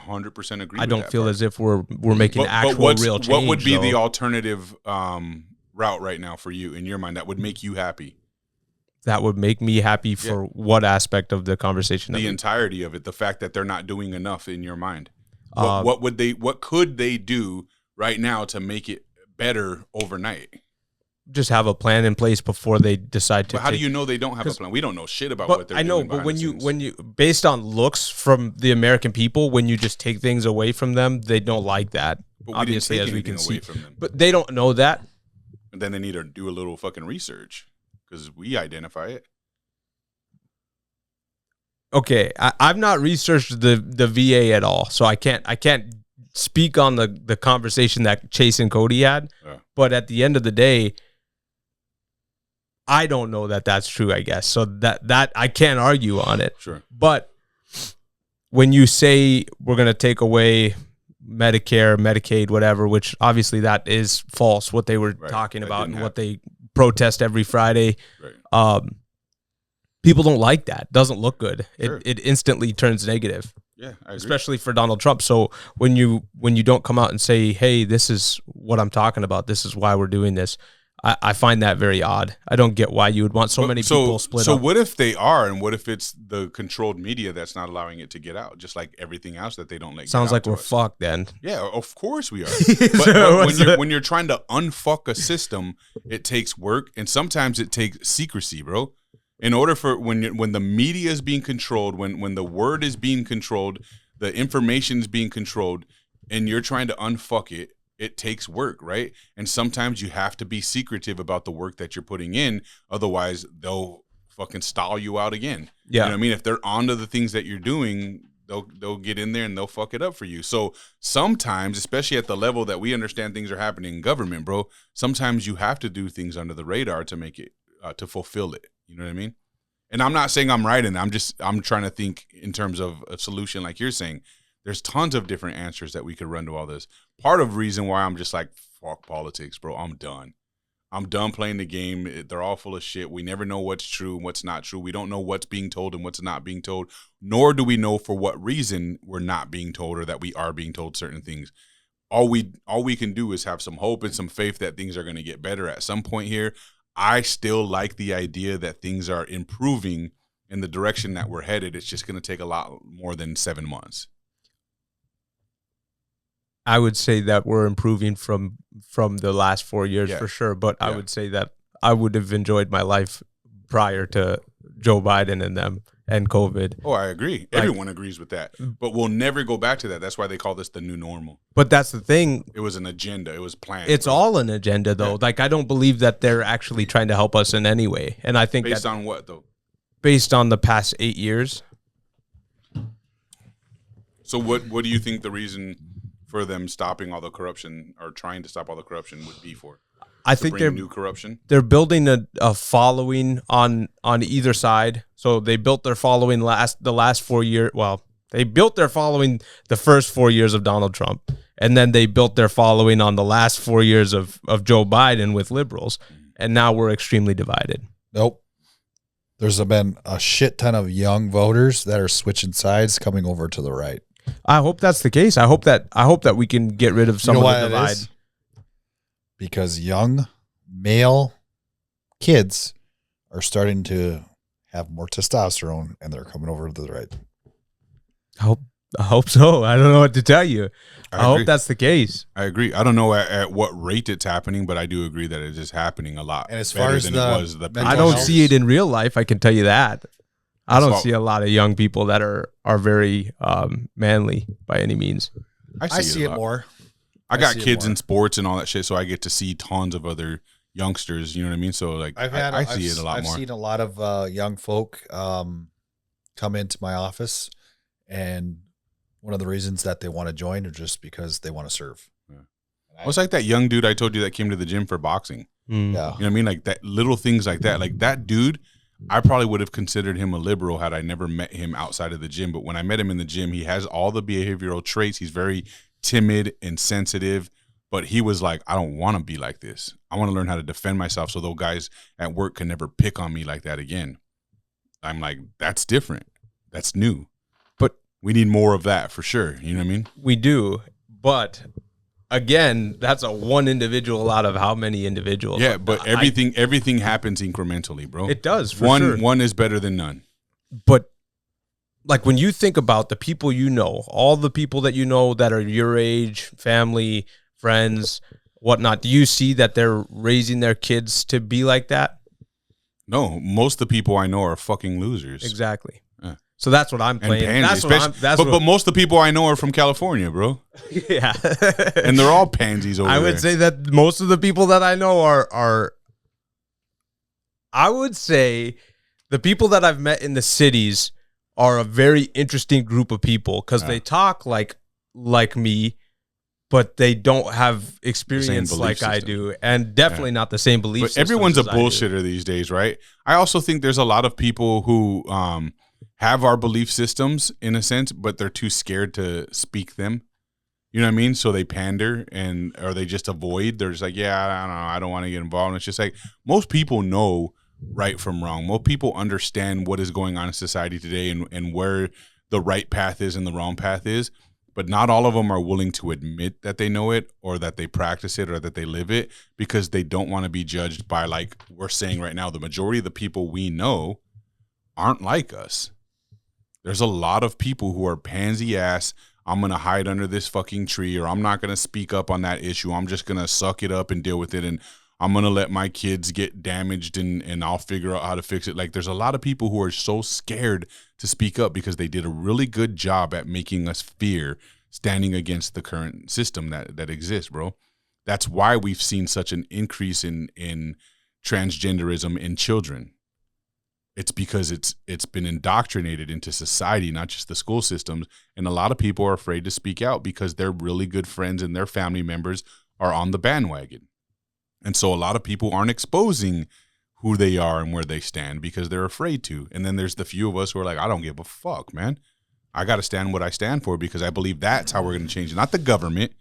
100% agree. I don't feel as if we're making real change. What would be the alternative route right now for you, in your mind, that would make you happy? That would make me happy for what aspect of the conversation? The entirety of it. The fact that they're not doing enough in your mind. What could they do right now to make it better overnight? just have a plan in place before they decide to. But how do you know they don't have a plan? We don't know shit about but what they're I know, doing. but when you based on looks from the American people, when you just take things away from them, they don't like that. But obviously, as we can see from them. But they don't know that. And then they need to do a little fucking research because we identify it. Okay, I've not researched the VA at all, so I can't speak on the conversation that Chase and Cody had. Yeah. But at the end of the day, I don't know that that's true, I guess. So that I can't argue on it. Sure. But when you say we're going to take away Medicare, Medicaid, whatever, which obviously that is false, what they were talking about and what they protest every Friday. Right. People don't like that. Doesn't look good. Sure. It instantly turns negative. Yeah, I agree. Especially for Donald Trump. So when you don't come out and say, hey, this is what I'm talking about, this is why we're doing this, I find that very odd. I don't get why you would want many people split up. So what if they are, and what if it's the controlled media that's not allowing it to get out, just like everything else that they don't let Sounds get out like to we're us? fucked then. Yeah, of course we are. But when you're trying to unfuck a system, it takes work, and sometimes it takes secrecy, bro. In order for when the media is being controlled, when the word is being controlled, the information is being controlled, and you're trying to unfuck it, it takes work, right? And sometimes you have to be secretive about the work that you're putting in. Otherwise, they'll fucking stall you out again. Yeah. You know what I mean? If they're onto the things that you're doing, they'll get in there and they'll fuck it up for you. So sometimes, especially at the level that we understand things are happening in government, bro, sometimes you have to do things under the radar to make it, to fulfill it. You know what I mean? And I'm not saying I'm right in it. I'm trying to think in terms of a solution like you're saying. There's tons of different answers that we could run to all this. Part of the reason why I'm just like, fuck politics, bro. I'm done. I'm done playing the game. They're all full of shit. We never know what's true and what's not true. We don't know what's being told and what's not being told, nor do we know for what reason we're not being told or that we are being told certain things. All we can do is have some hope and some faith that things are going to get better at some point here. I still like the idea that things are improving in the direction that we're headed. It's just going to take a lot more than 7 months. I would say that we're improving from the last 4 years for sure. But I would say that I would have enjoyed my life prior to Joe Biden and them and COVID. Oh, I agree. Everyone agrees with that. But we'll never go back to that. That's why they call this the new normal. But that's the thing. It was an agenda. It was planned. It's all an agenda, though. Yeah. Like, I don't believe that they're actually trying to help us in any way. And I think based on what, though? Based on the past 8 years. So what do you think the reason for them stopping all the corruption or trying to stop all the corruption would be for? I think they're new corruption. They're building a following on either side. So they built their following the last 4 years. Well, they built their following the first 4 years of Donald Trump, and then they built their following on the last 4 years of Joe Biden with liberals, and now we're extremely divided. Nope. There's been a shit ton of young voters that are switching sides, coming over to the right. I hope that's the case. I hope that we can get rid of some of the divide. Because young male kids are starting to have more testosterone, and they're coming over to the right. I hope so. I don't know what to tell you. I hope that's the case. I agree. I don't know at what rate it's happening, but I do agree that it is happening a lot. And as far as I don't see it in real life. I can tell you that. I don't see a lot of young people that are very manly by any means. I see it more. I got kids in sports and all that shit, so I get to see tons of other youngsters. You know what I mean? So like, I see it a lot more. I've seen a lot of young folk come into my office, and one of the reasons that they want to join is just because they want to serve. Yeah. Well, it's like that young dude I told you that came to the gym for boxing. Yeah, you know what I mean? Like that little things like that. Like that dude, I probably would have considered him a liberal had I never met him outside of the gym. But when I met him in the gym, he has all the behavioral traits. He's very timid and sensitive, but he was like, I don't want to be like this. I want to learn how to defend myself so those guys at work can never pick on me like that again. I'm like, that's different. That's new. But we need more of that for sure. You know what I mean? We do. But again, that's a one individual out of how many individuals? Yeah, but everything happens incrementally, bro. It does, for sure. One One is better than none. But like when you think about the people you know, all the people that you know that are your age, family, friends, whatnot. Do you see that they're raising their kids to be like that? No, most of the people I know are fucking losers. Exactly. Yeah. So that's what I'm playing. Pansy, but most of the people I know are from California, bro. Yeah. And they're all pansies over there. I would say that most of the people that I know are I would say the people that I've met in the cities are a very interesting group of people because they talk like me, but they don't have experience like I do, and definitely not the same belief systems. But everyone's a bullshitter these days, right? I also think there's a lot of people who have our belief systems in a sense, but they're too scared to speak them. You know what I mean? So they pander or they just avoid. They're just like, yeah, I don't know, I don't want to get involved. And it's just like most people know right from wrong. Most people understand what is going on in society today and where the right path is and the wrong path is. But not all of them are willing to admit that they know it or that they practice it or that they live it because they don't want to be judged by, like we're saying right now, the majority of the people we know aren't like us. There's a lot of people who are pansy ass. I'm going to hide under this fucking tree, or I'm not going to speak up on that issue. I'm just going to suck it up and deal with it. And I'm going to let my kids get damaged and I'll figure out how to fix it. Like, there's a lot of people who are so scared to speak up because they did a really good job at making us fear standing against the current system that exists, bro. That's why we've seen such an increase in transgenderism in children. It's because it's been indoctrinated into society, not just the school systems. And a lot of people are afraid to speak out because their really good friends and their family members are on the bandwagon. And so a lot of people aren't exposing who they are and where they stand because they're afraid to. And then there's the few of us who are like, I don't give a fuck, man. I got to stand what I stand for because I believe that's how we're going to change it. Not the government,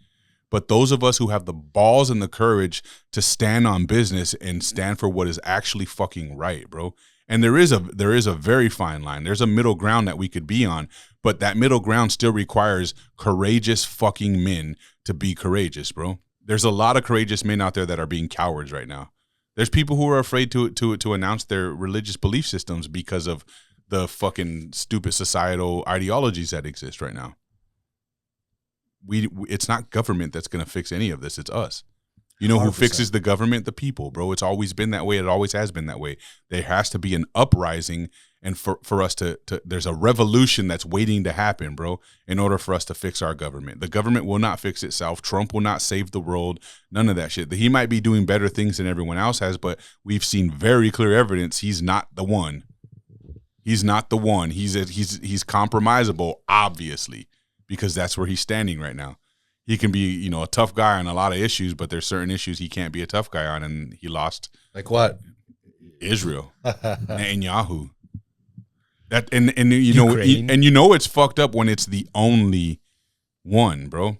but those of us who have the balls and the courage to stand on business and stand for what is actually fucking right, bro. And there is a very fine line. There's a middle ground that we could be on, but that middle ground still requires courageous fucking men to be courageous, bro. There's a lot of courageous men out there that are being cowards right now. There's people who are afraid to announce their religious belief systems because of the fucking stupid societal ideologies that exist right now. It's not government that's going to fix any of this. It's us. You know 100%. Who fixes the government? The people, bro. It's always been that way. It always has been that way. There has to be an uprising, and for us to there's a revolution that's waiting to happen, bro, in order for us to fix our government. The government will not fix itself. Trump will not save the world. None of that shit. He might be doing better things than everyone else has, but we've seen very clear evidence he's not the one. He's not the one. He's compromisable, obviously, because that's where he's standing right now. He can be, a tough guy on a lot of issues, but there's certain issues he can't be a tough guy on, and he lost. Like what? Israel, Netanyahu. That and it's fucked up when it's the only one, bro.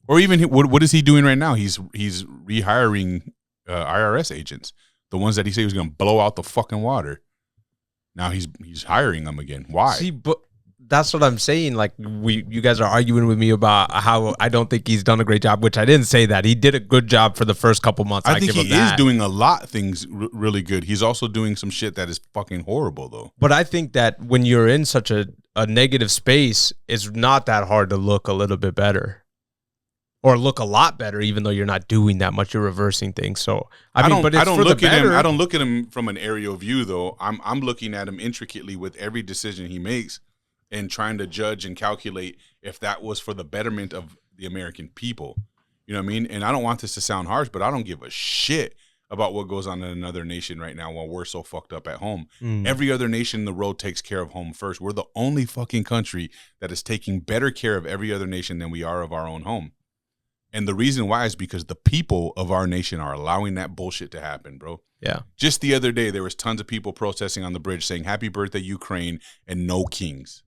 Or even what is he doing right now? He's rehiring IRS agents, the ones that he said he was going to blow out the fucking water. Now he's hiring them again. Why? See, but that's what I'm saying. Like you guys are arguing with me about how I don't think he's done a great job, which I didn't say that. He did a good job for the first couple months. I think he is doing a lot of things really good. He's also doing some shit that is fucking horrible, though. But I think that when you're in such a negative space, it's not that hard to look a little bit better. Or look a lot better, even though you're not doing that much. You're reversing things. So I don't look at him from an aerial view, though. I'm looking at him intricately with every decision he makes, and trying to judge and calculate if that was for the betterment of the American people. You know what I mean? And I don't want this to sound harsh, but I don't give a shit about what goes on in another nation right now while we're so fucked up at home. Every other nation in the world takes care of home first. We're the only fucking country that is taking better care of every other nation than we are of our own home. And the reason why is because the people of our nation are allowing that bullshit to happen, bro. Yeah. Just the other day, there was tons of people protesting on the bridge saying, "Happy birthday, Ukraine," and no kings.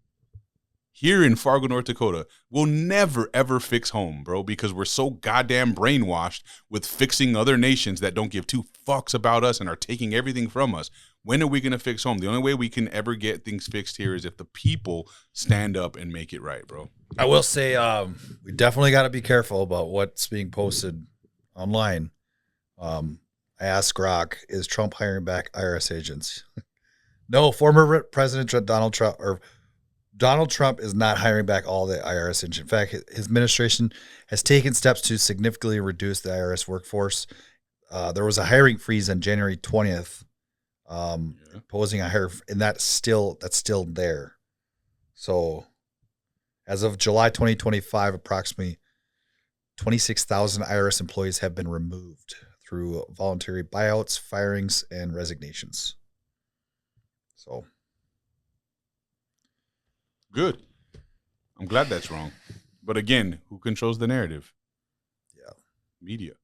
Here in Fargo, North Dakota, we'll never, ever fix home, bro, because we're so goddamn brainwashed with fixing other nations that don't give two fucks about us and are taking everything from us. When are we going to fix home? The only way we can ever get things fixed here is if the people stand up and make it right, bro. I will say we definitely got to be careful about what's being posted online. I asked Grok, is Trump hiring back IRS agents? No, former President Donald Trump or Donald Trump is not hiring back all the IRS agents. In fact, his administration has taken steps to significantly reduce the IRS workforce. There was a hiring freeze on January 20th, imposing a hire, and that's still there. So, as of July 2025, approximately 26,000 IRS employees have been removed through voluntary buyouts, firings, and resignations. So. Good. I'm glad that's wrong. But again, who controls the narrative? Yeah. Media.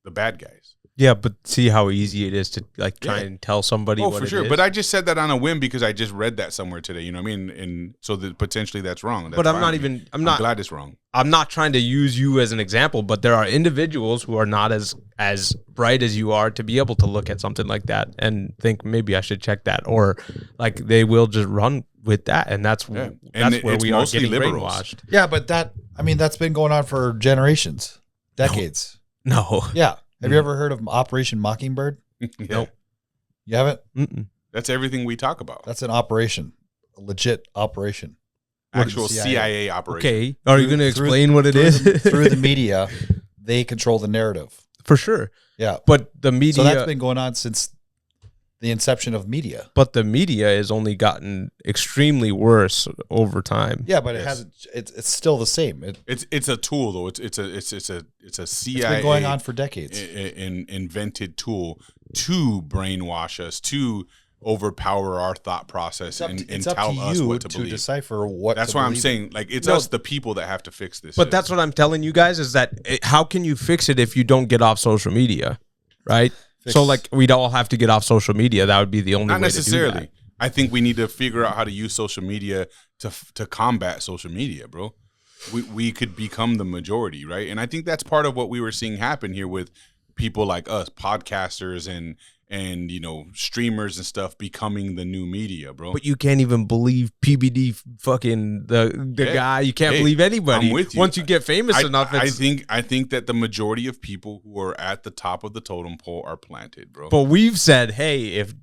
The bad guys. Yeah, but see how easy it is to like try and tell somebody what for it sure. is? But I just said that on a whim because I just read that somewhere today. You know what I mean? And so that potentially that's wrong. That's but I'm fine. not even. I'm not glad it's wrong. I'm not trying to use you as an example, but there are individuals who are not as bright as you are to be able to look at something like that and think maybe I should check that, or like they will just run with that, and that's where we are getting brainwashed. Yeah, but that's been going on for generations, decades. No. Yeah. Have you ever heard of Operation Mockingbird? Nope. You haven't? Mm-mm. That's everything we talk about. That's an operation, a legit operation. Actual CIA operation. Okay. Are you going to explain what it is? Through the media, they control the narrative. For sure. Yeah. But the media. So that's been going on since the inception of media. But the media has only gotten extremely worse over time. Yeah, but it hasn't. It's still the same. It's a tool though. It's a CIA. It's been going on for decades. Invented tool to brainwash us, to overpower our thought process and tell us what to believe. Decipher what. That's why I'm saying, like, it's us, the people, that have to fix this. But that's what I'm telling you guys is that how can you fix it if you don't get off social media, right? So, like, we'd all have to get off social media. That would be the only way Not necessarily. To do that. I think we need to figure out how to use social media to combat social media, bro. We could become the majority, right? And I think that's part of what we were seeing happen here with people like us, podcasters and streamers and stuff becoming the new media, bro. But you can't even believe PBD fucking the guy. You can't believe anybody. I'm with you. Once you get famous enough. I think that the majority of people who are at the top of the totem pole are planted, bro. But we've said, hey, if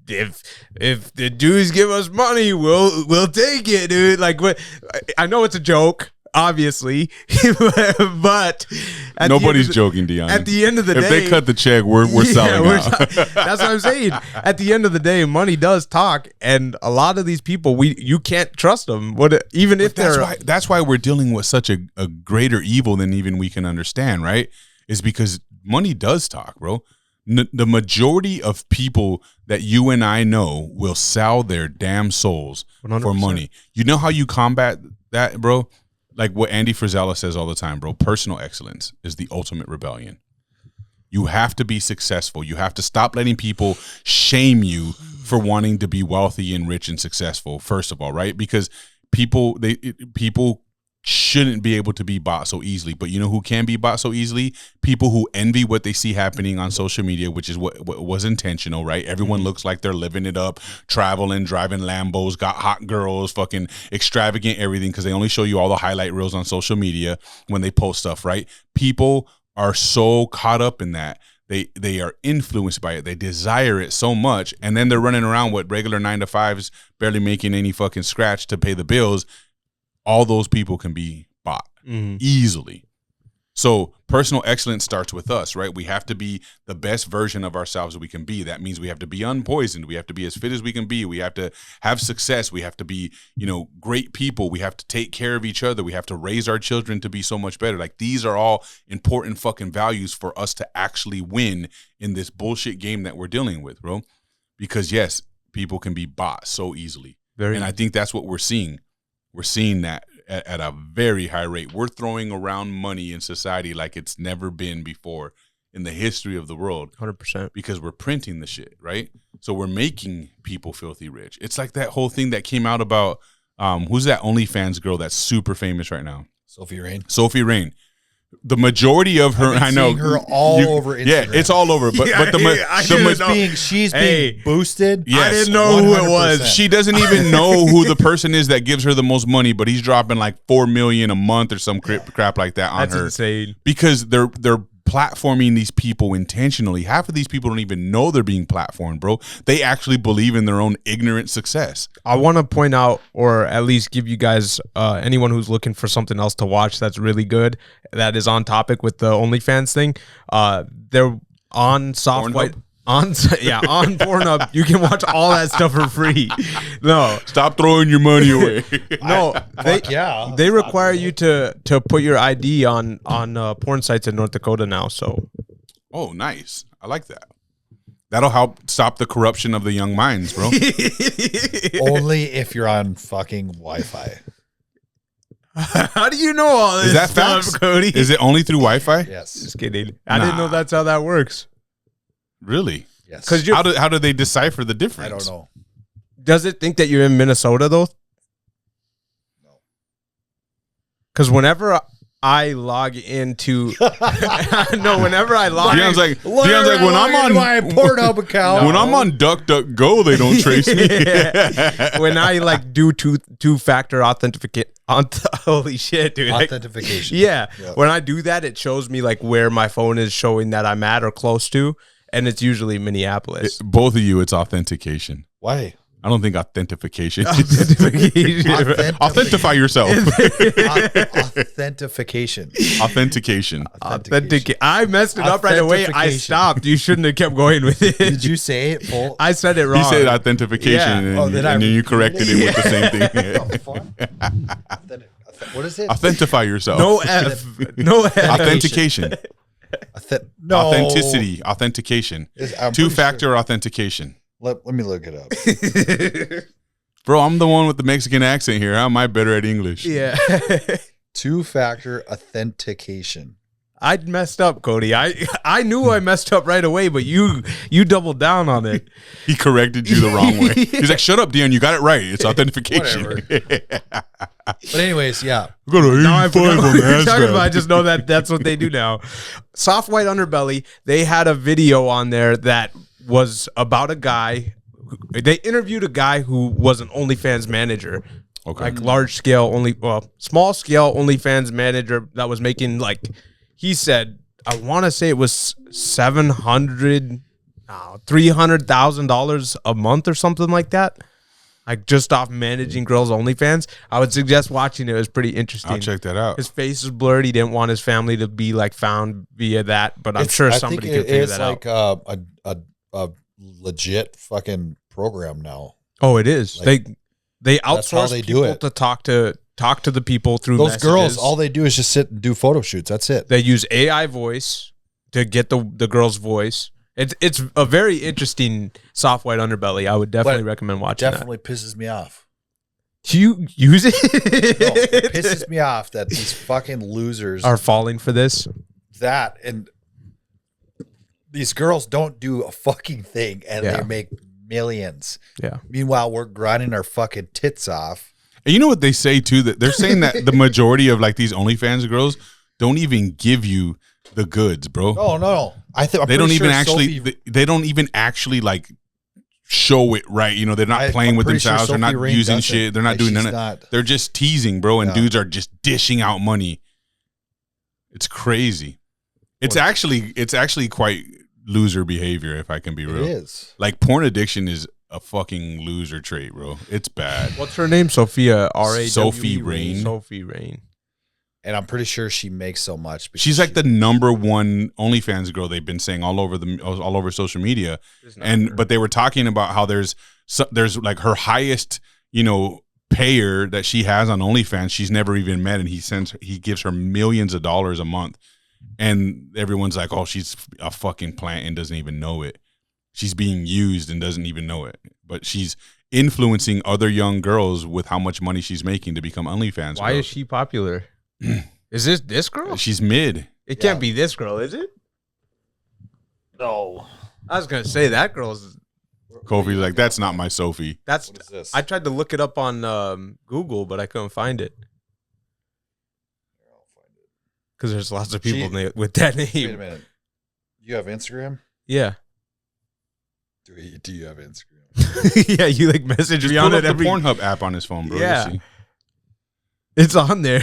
the dudes give us money, we'll take it, dude. Like, I know it's a joke. Obviously, but nobody's joking, Dion. At the end of the day, if they cut the check, we're selling out. That's what I'm saying. At the end of the day, money does talk, and a lot of these people, you can't trust them. That's why we're dealing with such a greater evil than even we can understand, right? Is because money does talk, bro. The majority of people that you and I know will sell their damn souls 100%. For money. You know how you combat that, bro? Like what Andy Frisella says all the time, bro, personal excellence is the ultimate rebellion. You have to be successful. You have to stop letting people shame you for wanting to be wealthy and rich and successful, first of all, right? Because people shouldn't be able to be bought so easily. But you know who can be bought so easily? People who envy what they see happening on social media, which is what was intentional, right? Everyone looks like they're living it up, traveling, driving Lambos, got hot girls, fucking extravagant everything, because they only show you all the highlight reels on social media when they post stuff, right? People are so caught up in that. They are influenced by it. They desire it so much. And then they're running around with regular 9-to-5s, barely making any fucking scratch to pay the bills. All those people can be bought easily. So personal excellence starts with us, right? We have to be the best version of ourselves we can be. That means we have to be unpoisoned. We have to be as fit as we can be. We have to have success. We have to be, great people. We have to take care of each other. We have to raise our children to be so much better. Like, these are all important fucking values for us to actually win in this bullshit game that we're dealing with, bro. Because yes, people can be bought so easily. And I think that's what we're seeing. We're seeing that at a very high rate. We're throwing around money in society like it's never been before in the history of the world. 100%. Because we're printing the shit, right? So we're making people filthy rich. It's like that whole thing that came out about, who's that OnlyFans girl that's super famous right now? Sophie Rain. The majority of her, I know, seeing her all over Instagram. Yeah, it's all over. But she's being boosted. Yes, I didn't know 100%. Who it was. She doesn't even know who the person is that gives her the most money, but he's dropping like $4 million a month or some crap like that on her. That's insane. Because they're platforming these people intentionally. Half of these people don't even know they're being platformed, bro. They actually believe in their own ignorant success. I want to point out, or at least give you guys, anyone who's looking for something else to watch that's really good, that is on topic with the OnlyFans thing. They're on Soft White. On Pornhub, you can watch all that stuff for free. No, stop throwing your money away. No, they require you to put your ID on porn sites in North Dakota now. So, oh, nice. I like that. That'll help stop the corruption of the young minds, bro. Only if you're on fucking Wi-Fi. How do you know all this? Is that stuff, facts? Cody? Is it only through Wi-Fi? Yes. Just kidding. I didn't know that's how that works. Really? Yes. Because how do they decipher the difference? I don't know. Does it think that you're in Minnesota though? No. Because whenever I log into, whenever I log, Deion's like when I'm on my Pornhub account, when I'm on DuckDuckGo, they don't trace me. Yeah. When I like do two-factor authentication. Holy shit, dude! Authentication. Yeah. When I do that, it shows me like where my phone is showing that I'm at or close to, and it's usually Minneapolis. Both of you, it's authentication. Why? I don't think authentication. Authentify yourself. Authentication. Authentication. I messed it up right away. I stopped. You shouldn't have kept going with it. Did you say it full? I said it wrong. He said authentication, Yeah. and then you corrected it with the same thing. What is it? Authentify yourself. No F. No F. Authentication. No. Authenticity. Authentication. Two-factor authentication. Let me look it up. Bro, I'm the one with the Mexican accent here. How am I better at English? Yeah. Two-factor authentication. I'd messed up, Cody. I knew I messed up right away, but you doubled down on it. He corrected you the wrong way. He's like, "Shut up, Deion. You got it right. It's authentication." But anyways, yeah. We got an 85 on the I just know that's what they do now. Soft White Underbelly, they had a video on there that was about a guy. They interviewed a guy who was an OnlyFans manager. Okay. Like small scale OnlyFans manager that was making like, he said, I want to say it was $300,000 a month or something like that. Like just off managing girls' OnlyFans. I would suggest watching it. It was pretty interesting. I'll check that out. His face is blurred. He didn't want his family to be like found via that, but I'm sure somebody can figure that out. It's like a legit fucking program now. Oh, it is. Like, they outsource people to talk to the people through those messages. Girls. All they do is just sit and do photo shoots. That's it. They use AI voice to get the girl's voice. It's a very interesting Soft White Underbelly. I would definitely recommend watching. Definitely pisses me off. You use it? No, it pisses me off that these fucking losers are falling for this. That and these girls don't do a fucking thing, and they make millions. Yeah. Meanwhile, we're grinding our fucking tits off. And you know what they say too? That they're saying that the majority of like these OnlyFans girls don't even give you the goods, bro. No. They don't even actually. They don't even actually like show it right. You know, they're not playing with themselves. They're not using shit. They're not doing none of. They're just teasing, bro. And dudes are just dishing out money. It's crazy. It's actually quite loser behavior, if I can be real. It is. Like porn addiction is a fucking loser trait, bro. It's bad. What's her name? Sophia R.A. Sophie Rain. Sophie Rain. And I'm pretty sure she makes so much. She's like the number one OnlyFans girl. They've been saying all over social media, but they were talking about how there's like her highest, payer that she has on OnlyFans. She's never even met, and he gives her millions of dollars a month, and everyone's like, oh, she's a fucking plant and doesn't even know it. She's being used and doesn't even know it, but she's influencing other young girls with how much money she's making to become OnlyFans. Why is she popular? Is this girl? She's mid. It can't be this girl, is it? No. I was gonna say that girl's. Kofi's like, that's not my Sophie. That's. What is this? I tried to look it up on Google, but I couldn't find it. Because there's lots of people with that name. Wait a minute. You have Instagram? Yeah. Do you have Instagram? Yeah, you like message me on it every. The Pornhub app on his phone, bro. Yeah. It's on there.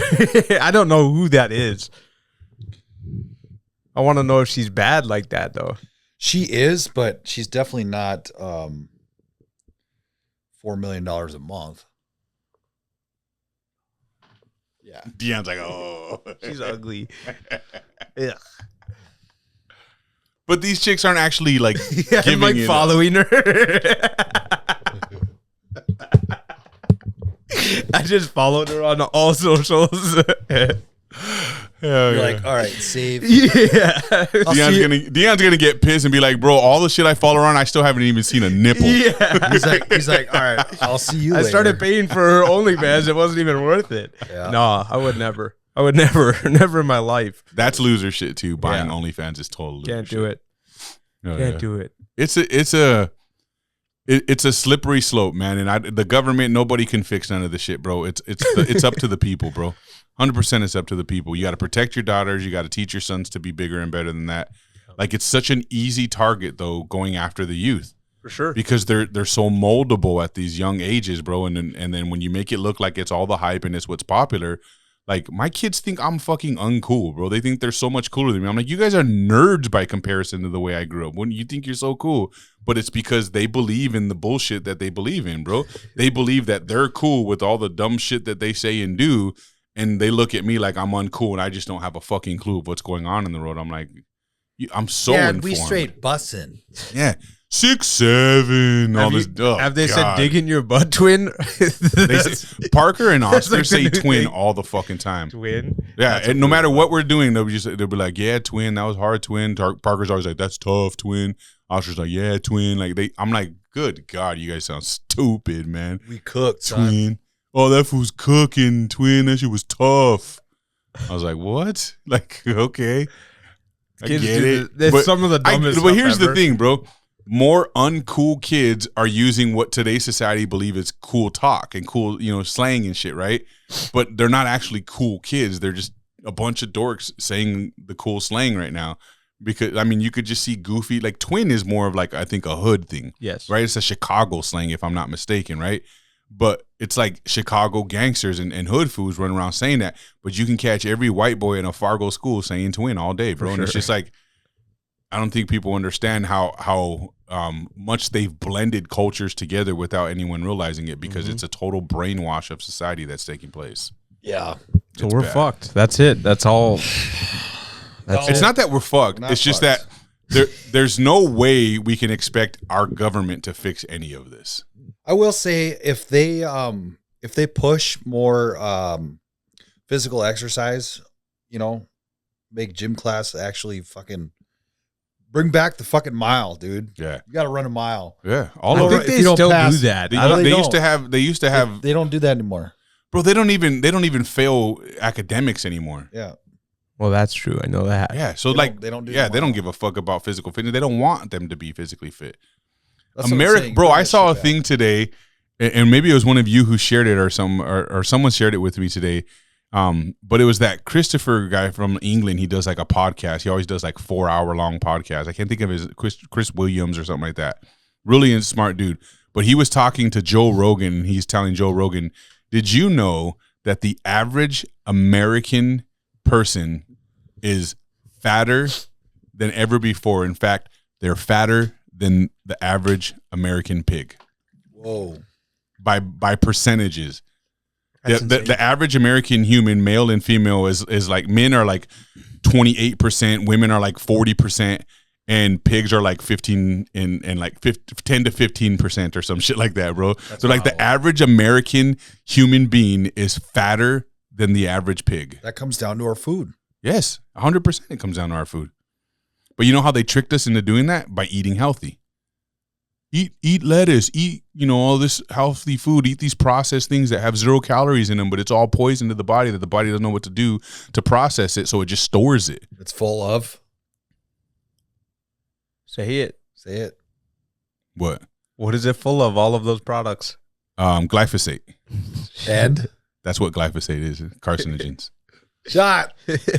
I don't know who that is. I want to know if she's bad like that though. She is, but she's definitely not $4 million a month. Yeah. Deion's like, oh. She's ugly. Yeah. But these chicks aren't actually like I'm like following her. I just followed her on all socials. You're like, all right, save. Yeah. Deion's gonna get pissed and be like, bro, all the shit I follow her on, I still haven't even seen a nipple. Yeah. He's like, all right, I'll see you later. I started paying for her OnlyFans. It wasn't even worth it. Yeah. No, I would never. Never in my life. That's loser shit too. Buying OnlyFans is total loser Can't shit. do it. Can't do it. It's a slippery slope, man. And the government, nobody can fix none of this shit, bro. It's up to the people, bro. 100% it's up to the people. You got to protect your daughters. You got to teach your sons to be bigger and better than that. Like, it's such an easy target though, going after the youth. For sure. Because they're so moldable at these young ages, bro. And then when you make it look like it's all the hype and it's what's popular, like, my kids think I'm fucking uncool, bro. They think they're so much cooler than me. I'm like, you guys are nerds by comparison to the way I grew up. Wouldn't you think you're so cool? But it's because they believe in the bullshit that they believe in, bro. They believe that they're cool with all the dumb shit that they say and do, and they look at me like I'm uncool and I just don't have a fucking clue of what's going on in the world. I'm like, I'm so informed. we straight bussin'. Yeah. 6, 7, all this. Have they said digging your butt twin? Parker and Oscar like say twin thing. all the fucking time. Twin? Yeah, and no matter what we're doing, they'll be like, yeah, twin, that was hard, twin. Parker's always like, that's tough, twin. Oscar's like, yeah, twin. Like, I'm like, good God, you guys sound stupid, man. We cooked, twin. Son. Oh, that fool's cooking, twin. That shit was tough. I was like, what? Like, okay. I get it. That's some of the dumbest But here's ever. the thing, bro. More uncool kids are using what today's society believe is cool talk and cool, slang and shit, right? But they're not actually cool kids. They're just a bunch of dorks saying the cool slang right now. Because, I mean, you could just see goofy, like, twin is more of like, I think, a hood thing. Yes. Right? It's a Chicago slang, if I'm not mistaken, right? But it's like Chicago gangsters and hood fools running around saying that. But you can catch every white boy in a Fargo school saying twin all day, bro. And it's just like, I don't think people understand how much they've blended cultures together without anyone realizing it, because it's a total brainwash of society that's taking place. Yeah. So we're fucked. That's it. That's all. It's not that we're fucked. It's just that there's no way we can expect our government to fix any of this. I will say, if they push more physical exercise, make gym class actually fucking bring back the fucking mile, dude. Yeah, you got to run a mile. Yeah, I think they still do that. They used to have. They don't do that anymore, bro. They don't even fail academics anymore. Yeah. Well, that's true. I know that. Yeah. So they don't give a fuck about physical fitness. They don't want them to be physically fit. America, bro. I saw a thing today, and maybe it was one of you who shared it, or someone shared it with me today. But it was that Christopher guy from England. He does like a podcast. He always does like 4-hour long podcasts. I can't think of his Chris Williams or something like that. Really smart dude. But he was talking to Joe Rogan, and he's telling Joe Rogan, did you know that the average American person is fatter than ever before? In fact, they're fatter than the average American pig. Whoa. By percentages. The average American human, male and female, is like, men are like 28%, women are like 40%, and pigs are like 15 and like 10 to 15% or some shit like that, bro. So like the average American human being is fatter than the average pig. That comes down to our food. Yes, 100% it comes down to our food. But you know how they tricked us into doing that? By eating healthy. Eat lettuce, eat, all this healthy food, eat these processed things that have 0 calories in them, but it's all poison to the body that the body doesn't know what to do to process it, so it just stores it. It's full of. Say it. Say it. What? What is it full of, all of those products? Glyphosate. And? That's what glyphosate is, carcinogens. Shot.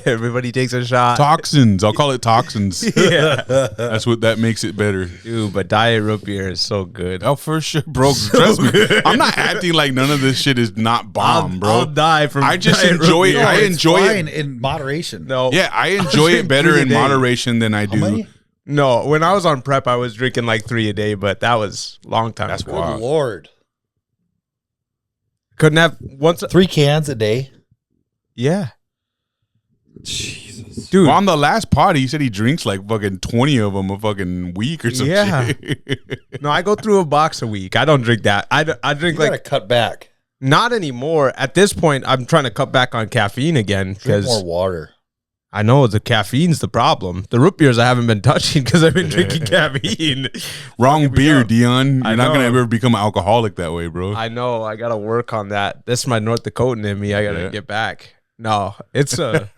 Everybody takes a shot. Toxins. I'll call it toxins. Yeah. That's what that makes it better. Dude, but diet root beer is so good. Oh, for sure, bro. Trust me. I'm not acting like none of this shit is not bomb, bro. I'll die from I just diet root enjoy it. beer. I enjoy fine it in moderation. No. Yeah, I enjoy it better drink in 3 a day. moderation than I How do. many? No, when I was on prep, I was drinking like 3 a day, but that was a long time That's ago. Good Wow. Lord. Couldn't have once. 3 cans a day. Yeah. Jesus. Dude. Well, on the last pod, he said he drinks like fucking 20 of them a fucking week or some Yeah. shit. No, I go through a box a week. I don't drink that. I drink You gotta like, cut back. not anymore. At this point, I'm trying to cut back on caffeine again Drink because more water. I know the caffeine's the problem. The root beers I haven't been touching because I've been drinking caffeine. Wrong beer, up. Dion. You're I not going to know. ever become an alcoholic that way, bro. I know. I got to work on that. This is my North Dakotan in me. I got to Yeah. get back. No, it's a...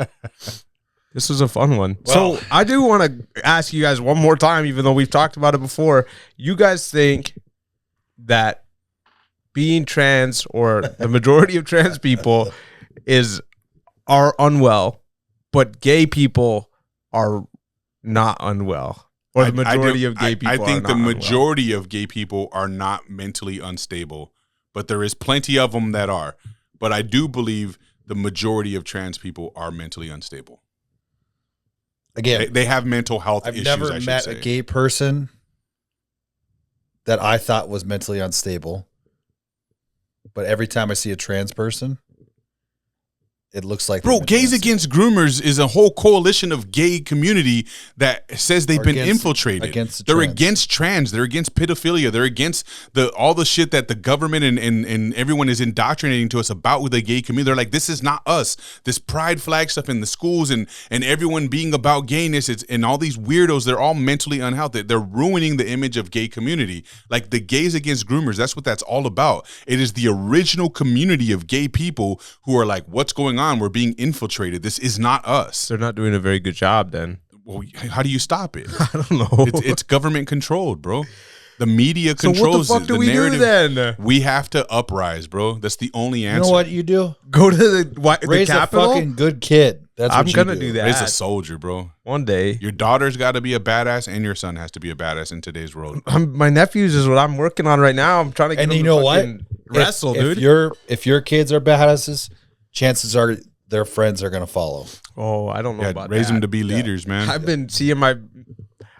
This was a fun one. Well- So I do want to ask you guys one more time, even though we've talked about it before. You guys think that being trans or the majority of trans people are unwell, but gay people are not unwell, or the majority of gay people? I think are the not unwell? majority of gay people are not mentally unstable, but there is plenty of them that are. But I do believe the majority of trans people are mentally unstable. Again, They have mental health I've issues. never I should met say. a gay person that I thought was mentally unstable. But every time I see a trans person, it looks like Bro, they're Gays mentally Against Groomers is a whole coalition of gay community that says they've Or been against- infiltrated. against the They're trans. against trans. They're against pedophilia. They're against all the shit that the government and everyone is indoctrinating to us about with the gay community. They're like, this is not us. This pride flag stuff in the schools and everyone being about gayness, and all these weirdos, they're all mentally unhealthy. They're ruining the image of gay community. Like the Gays Against Groomers, that's what that's all about. It is the original community of gay people who are like, what's going on? We're being infiltrated. This is not us. They're not doing a very good job then. Well, how do you stop it? I don't know. It's government controlled, bro. The media So controls what the fuck it. do The we narrative. do then? We have to uprise, bro. That's the only You answer. know what you do? Go to the Raise a Capitol? fucking good kid. That's what I'm you gonna do that. Raise a soldier, bro. One day. Your daughter's got to be a badass, and your son has to be a badass in today's world. My nephews is what I'm working on right now. I'm trying to get And them you to know what? fucking wrestle, dude. If your kids are badasses, chances are their friends are gonna follow. Oh, I don't know Yeah, about raise that. them to be leaders, man. I've been seeing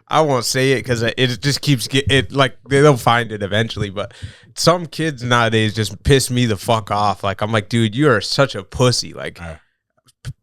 I won't say it because it just keeps like they'll find it eventually. But some kids nowadays just piss me the fuck off. Like I'm like, dude, you are such a pussy. Like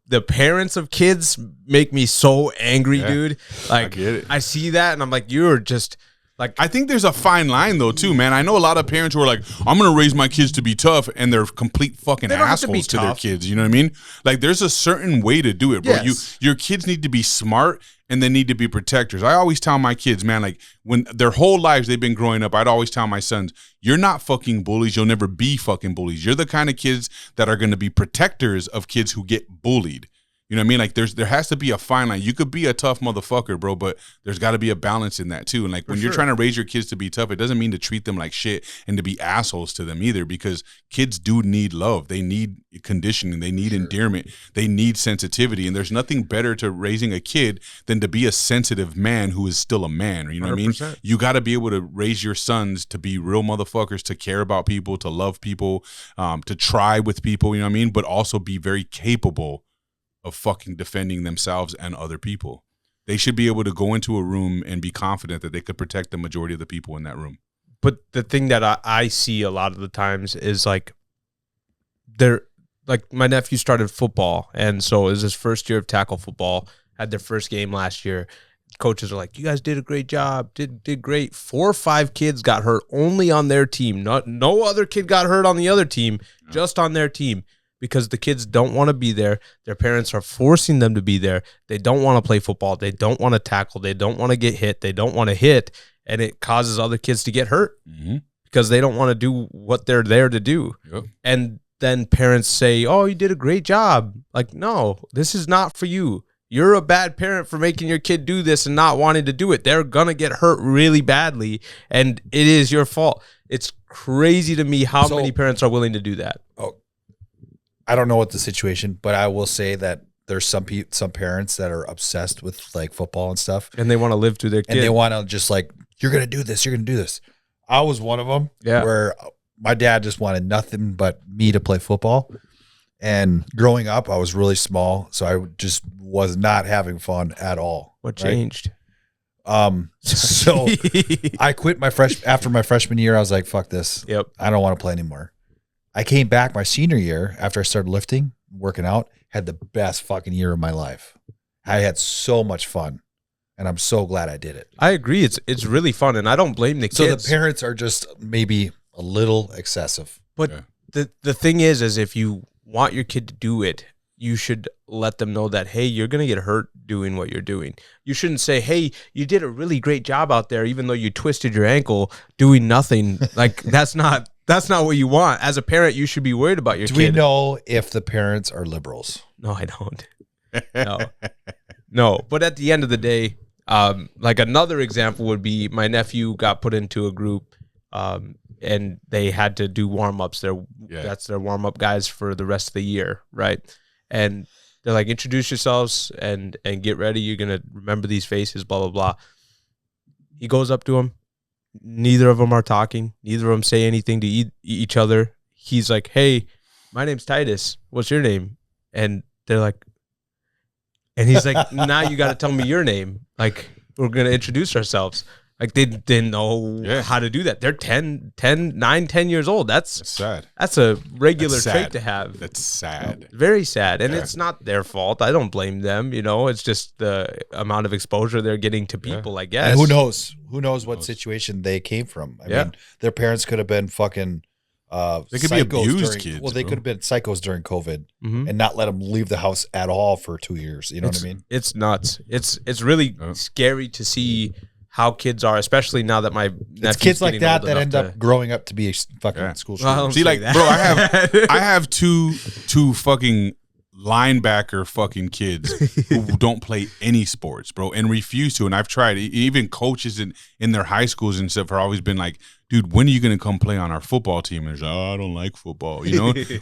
the parents of kids make me so angry, Yeah, dude. Like get it. I see that and I'm like, you're just like I think there's a fine line though too, man. I know a lot of parents who are like, I'm gonna raise my kids to be tough, and they're complete fucking They don't have to be assholes to their tough. kids. You know what I mean? Like there's a certain way to do it, bro. Yes. Your kids need to be smart and they need to be protectors. I always tell my kids, man, like when their whole lives they've been growing up, I'd always tell my sons, you're not fucking bullies, you'll never be fucking bullies. You're the kind of kids that are gonna be protectors of kids who get bullied. You know what I mean? Like there has to be a fine line. You could be a tough motherfucker, bro, but there's got to be a balance in that too. And like when you're trying to raise your kids to be tough, it doesn't mean to treat them like shit and to be assholes to them either, because kids do need love. They need conditioning. They need endearment. They need sensitivity. And there's nothing better to raising a kid than to be a sensitive man who is still a man. You know what I mean? 100%. You got to be able to raise your sons to be real motherfuckers, to care about people, to love people, to try with people, you know what I mean? But also be very capable of fucking defending themselves and other people. They should be able to go into a room and be confident that they could protect the majority of the people in that room. But the thing that I see a lot of the times is like my nephew started football, and so it was his first year of tackle football, had their first game last year. Coaches are like, you guys did a great job, did great. 4 or 5 kids got hurt only on their team. No other kid got hurt on the other team, just on their team. Because the kids don't want to be there. Their parents are forcing them to be there. They don't want to play football. They don't want to tackle. They don't want to get hit. They don't want to hit. And it causes other kids to get hurt because they don't want to do what they're there to do. Yep. And then parents say, oh, you did a great job. Like, no, this is not for you. You're a bad parent for making your kid do this and not wanting to do it. They're going to get hurt really badly, and it is your fault. It's crazy to me how many parents are willing to do that. Oh, I don't know what the situation, but I will say that there's some parents that are obsessed with like football and stuff, And they want to live to their kid. and they want to just like, you're gonna do this, you're gonna do this. I was one of them. Yeah. Where my dad just wanted nothing but me to play football. And growing up, I was really small, so I just was not having fun at all. What right? changed? So I quit after my freshman year. I was like, fuck this. Yep. I don't want to play anymore. I came back my senior year after I started lifting, working out, had the best fucking year of my life. I had so much fun, and I'm so glad I did it. I agree. It's really fun, and I don't blame the kids. So the parents are just maybe a little excessive. But the thing is if you want your kid to do it, you should let them know that, hey, you're going to get hurt doing what you're doing. You shouldn't say, hey, you did a really great job out there, even though you twisted your ankle doing nothing. Like that's not what you want. As a parent, you should be worried about your kid. Do we know if the parents are liberals? No, I don't. No. But at the end of the day, like another example would be my nephew got put into a group, and they had to do warm-ups. That's their warm-up guys for the rest of the year, right? And they're like, introduce yourselves and get ready. You're going to remember these faces, blah, blah, blah. He goes up to them. Neither of them are talking. Neither of them say anything to each other. He's like, hey, my name's Titus. What's your name? And they're like, and he's like, now you got to tell me your name. Like, we're going to introduce ourselves. Like, they didn't know how to do that. They're 9-10 years old. That's sad. That's a regular trait to have. That's sad. Very sad. And it's not their fault. I don't blame them. It's just the amount of exposure they're getting to people, I guess. And who knows? Who knows what situation they came from? I mean, their parents could have been fucking they could be abused kids. Well, they could have been psychos during COVID and not let them leave the house at all for 2 years. You know what I mean? It's nuts. It's really scary to see how kids are, especially now that it's kids like that end up growing up to be fucking school shooters. Well, see, like, bro, I have two fucking linebacker fucking kids who don't play any sports, bro, and refuse to. And I've tried. Even coaches in their high schools and stuff have always been like, dude, when are you going to come play on our football team? And it's like, I don't like football,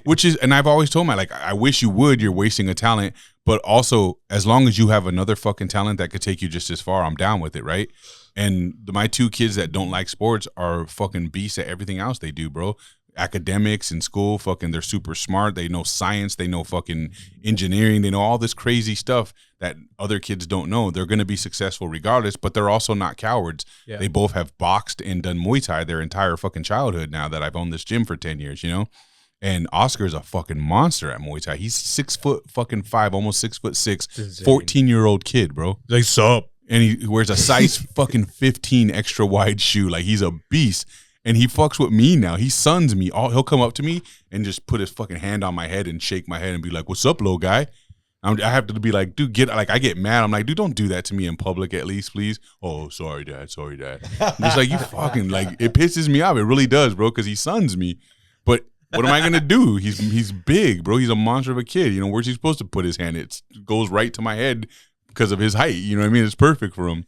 which is, and I've always told my, like, I wish you would, you're wasting a talent, but also as long as you have another fucking talent that could take you just as far, I'm down with it, right? And my two kids that don't like sports are fucking beasts at everything else they do, bro. Academics in school, fucking, they're super smart. They know science. They know fucking engineering. They know all this crazy stuff that other kids don't know. They're going to be successful regardless, but they're also not cowards. Yeah. They both have boxed and done Muay Thai their entire fucking childhood now that I've owned this gym for 10 years, And Oscar's a fucking monster at Muay Thai. He's 6'5", almost 6'6", 14-year-old kid, bro. Like, sup? And he wears a size fucking 15 extra wide shoe. Like, he's a beast. And he fucks with me now. He sons me. He'll come up to me and just put his fucking hand on my head and shake my head and be like, what's up, little guy? I have to be like, dude, I get mad. I'm like, dude, don't do that to me in public at least, please. Oh, sorry, Dad. I'm just like, you fucking, like, it pisses me off. It really does, bro, because he sons me. But what am I going to do? He's big, bro. He's a monster of a kid. Where's he supposed to put his hand? It goes right to my head because of his height. You know what I mean? It's perfect for him.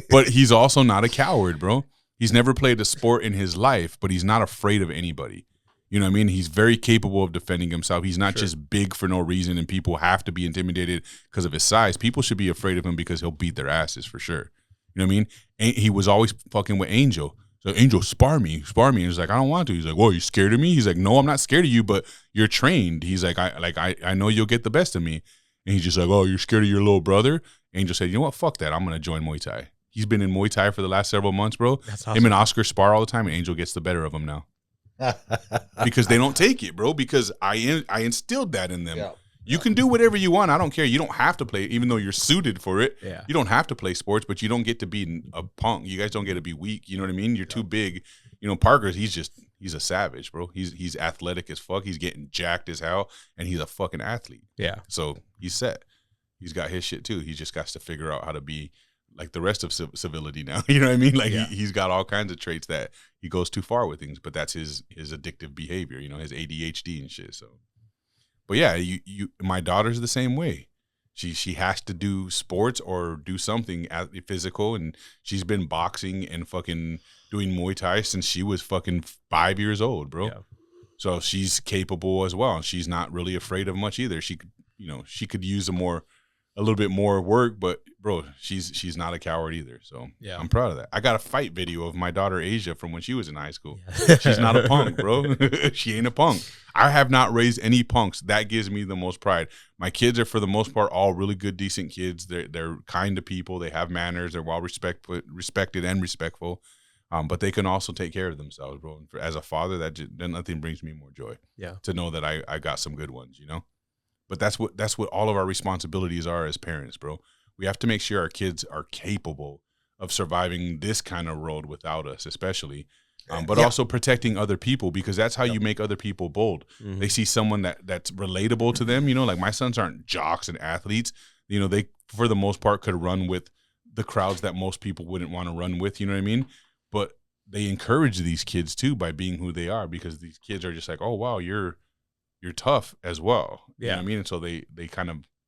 But he's also not a coward, bro. He's never played a sport in his life, but he's not afraid of anybody. You know what I mean? He's very capable of defending himself. He's not just big for no reason, and people have to be intimidated because of his size. People should be afraid of him because he'll beat their asses for sure. You know what I mean? And he was always fucking with Angel. So Angel, spar me. And he's like, I don't want to. He's like, whoa, you scared of me? He's like, no, I'm not scared of you, but you're trained. He's like, I know you'll get the best of me. And he's just like, oh, you're scared of your little brother? Angel said, you know what? Fuck that. I'm going to join Muay Thai. He's been in Muay Thai for the last several months, bro. That's awesome. Him and Oscar spar all the time, and Angel gets the better of him now. Because they don't take it, bro, because I instilled that in them. Yeah. You can do whatever you want. I don't care. You don't have to play, even though you're suited for it. Yeah. You don't have to play sports, but you don't get to be a punk. You guys don't get to be weak. You know what I mean? You're too big. Parker's, he's a savage, bro. He's athletic as fuck. He's getting jacked as hell, and he's a fucking athlete. Yeah. So he's set. He's got his shit too. He just got to figure out how to be like the rest of civility now. You know what I mean? Like, he's got all kinds of traits that he goes too far with things, but that's his addictive behavior, his ADHD and shit. So, but yeah, my daughter's the same way. She has to do sports or do something physical, and she's been boxing and fucking doing Muay Thai since she was fucking 5 years old, bro. Yeah. So she's capable as well. She's not really afraid of much either. She could use a little bit more work, but bro, she's not a coward either. So yeah, I'm proud of that. I got a fight video of my daughter Asia from when she was in high school. Yeah. She's not a punk, bro. She ain't a punk. I have not raised any punks. That gives me the most pride. My kids are for the most part all really good, decent kids. They're kind to people. They have manners. They're well respected and respectful. But they can also take care of themselves, bro. And as a father, then nothing brings me more joy. Yeah, to know that I got some good ones, you know. But that's what all of our responsibilities are as parents, bro. We have to make sure our kids are capable of surviving this kind of world without us, especially, but also protecting other people, because that's how you make other people bold. Mm-hmm. They see someone that's relatable to them. You know, like my sons aren't jocks and athletes. You know, they for the most part could run with the crowds that most people wouldn't want to run with. You know what I mean? But they encourage these kids too by being who they are, because these kids are just like, oh wow, you're tough as well. You know what I mean? And so they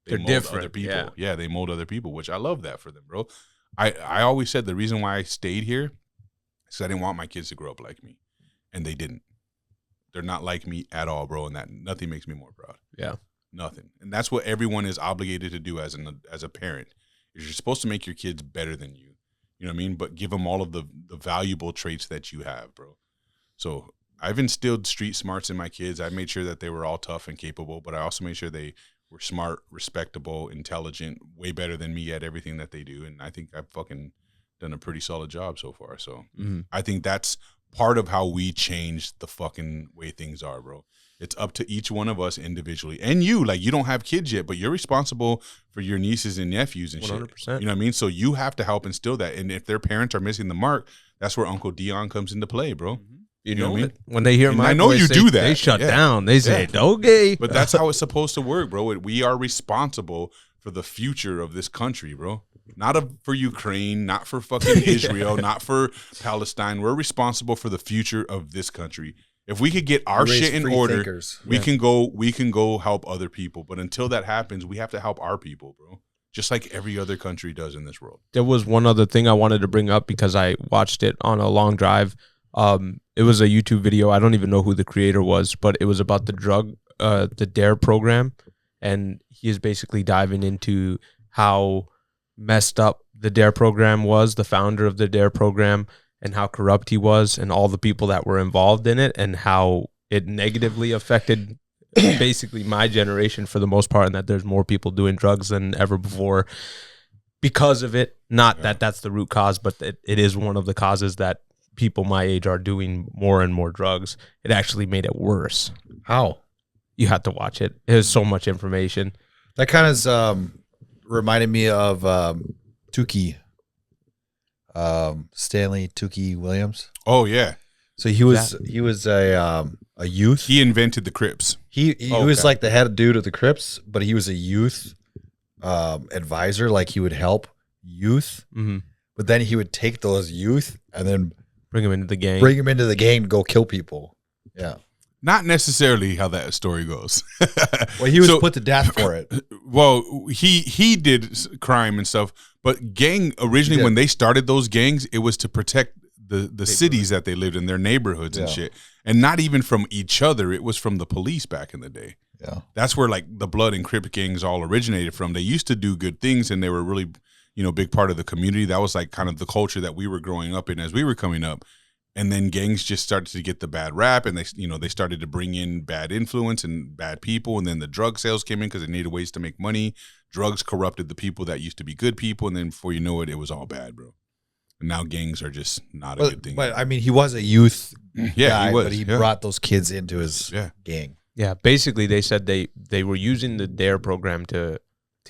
mold different. Other people. Yeah, they mold other people, which I love that for them, bro. I always said the reason why I stayed here is I didn't want my kids to grow up like me. And they didn't. They're not like me at all, bro. And that nothing makes me more proud. Yeah. Nothing. And that's what everyone is obligated to do as a parent. Is you're supposed to make your kids better than you. You know what I mean? But give them all of the valuable traits that you have, bro. So I've instilled street smarts in my kids. I made sure that they were all tough and capable, but I also made sure they were smart, respectable, intelligent, way better than me at everything that they do. And I think I've fucking done a pretty solid job so far. So I think that's part of how we change the fucking way things are, bro. It's up to each one of us individually. And you, like, you don't have kids yet, but you're responsible for your nieces and nephews and 100%. Shit. You know what I mean? So you have to help instill that. And if their parents are missing the mark, that's where Uncle Dion comes into play, bro. Mm-hmm. You know what I mean? When they hear my voice, they shut down. They say, okay. But that's how it's supposed to work, bro. We are responsible for the future of this country, bro. Not for Ukraine, not for fucking Israel, not for Palestine. We're responsible for the future of this country. If we could get our shit in order, we can go help other people. But until that happens, we have to help our people, bro. Just like every other country does in this world. There was one other thing I wanted to bring up because I watched it on a long drive. It was a YouTube video. I don't even know who the creator was, but it was about the DARE program. And he is basically diving into how messed up the DARE program was, the founder of the DARE program, and how corrupt he was and all the people that were involved in it and how it negatively affected basically my generation for the most part, and that there's more people doing drugs than ever before because of it. Not that that's the root cause, but it is one of the causes that people my age are doing more and more drugs. It actually made it worse. How? You had to watch it. There's so much information. That kind of reminded me of Tukey, Stanley Tukey Williams. Oh yeah. So he was a youth. He invented the Crips. He was like the head dude of the Crips, but he was a youth advisor. Like he would help youth, but then he would take those youth and then bring them into the gang. And go kill people. Yeah. Not necessarily how that story goes. Well, he was put to death for it. Well, he did crime and stuff, but gang originally when they started those gangs, it was to protect the cities that they lived in, their neighborhoods and shit, and not even from each other. It was from the police back in the day. Yeah, that's where like the Blood and Crip gangs all originated from. They used to do good things, and they were really big part of the community. That was like kind of the culture that we were growing up in as we were coming up. And then gangs just started to get the bad rap, and they started to bring in bad influence and bad people, and then the drug sales came in because they needed ways to make money. Drugs corrupted the people that used to be good people, and then before you know it, it was all bad, bro. And now gangs are just not a good thing. But I mean, he was a youth guy, he was, but he brought those kids into his gang. Yeah, basically they said they were using the DARE program to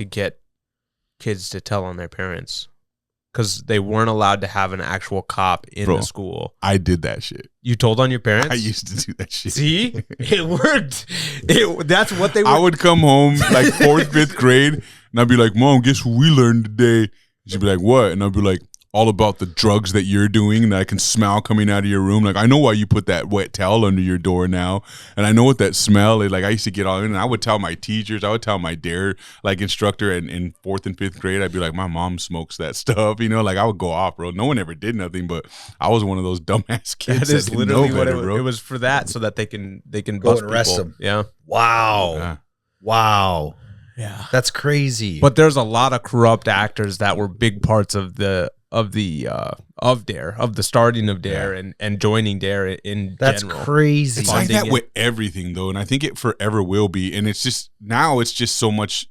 get kids to tell on their parents. Because they weren't allowed to have an actual cop in the school. I did that shit. You told on your parents? I used to do that shit. See? It worked. That's what they were. I would come home like 4th, 5th grade, and I'd be like, Mom, guess what we learned today? She'd be like, what? And I'd be like, all about the drugs that you're doing that I can smell coming out of your room. Like, I know why you put that wet towel under your door now. And I know what that smell is. Like, I used to get all in, and I would tell my teachers, I would tell my DARE, like, instructor in 4th and 5th grade, I'd be like, my mom smokes that stuff. You know, like, I would go off, bro. No one ever did nothing, but I was one of those dumbass kids. That is didn't literally know what better, bro. it was for that, so that they can Go bust and arrest people. them. Yeah. Wow. Yeah. Wow. Yeah. That's crazy. But there's a lot of corrupt actors that were big parts of DARE, of the starting of DARE and joining DARE in that's general. crazy. It's like that it. with everything, though, and I think it forever will be. And it's just now it's just so much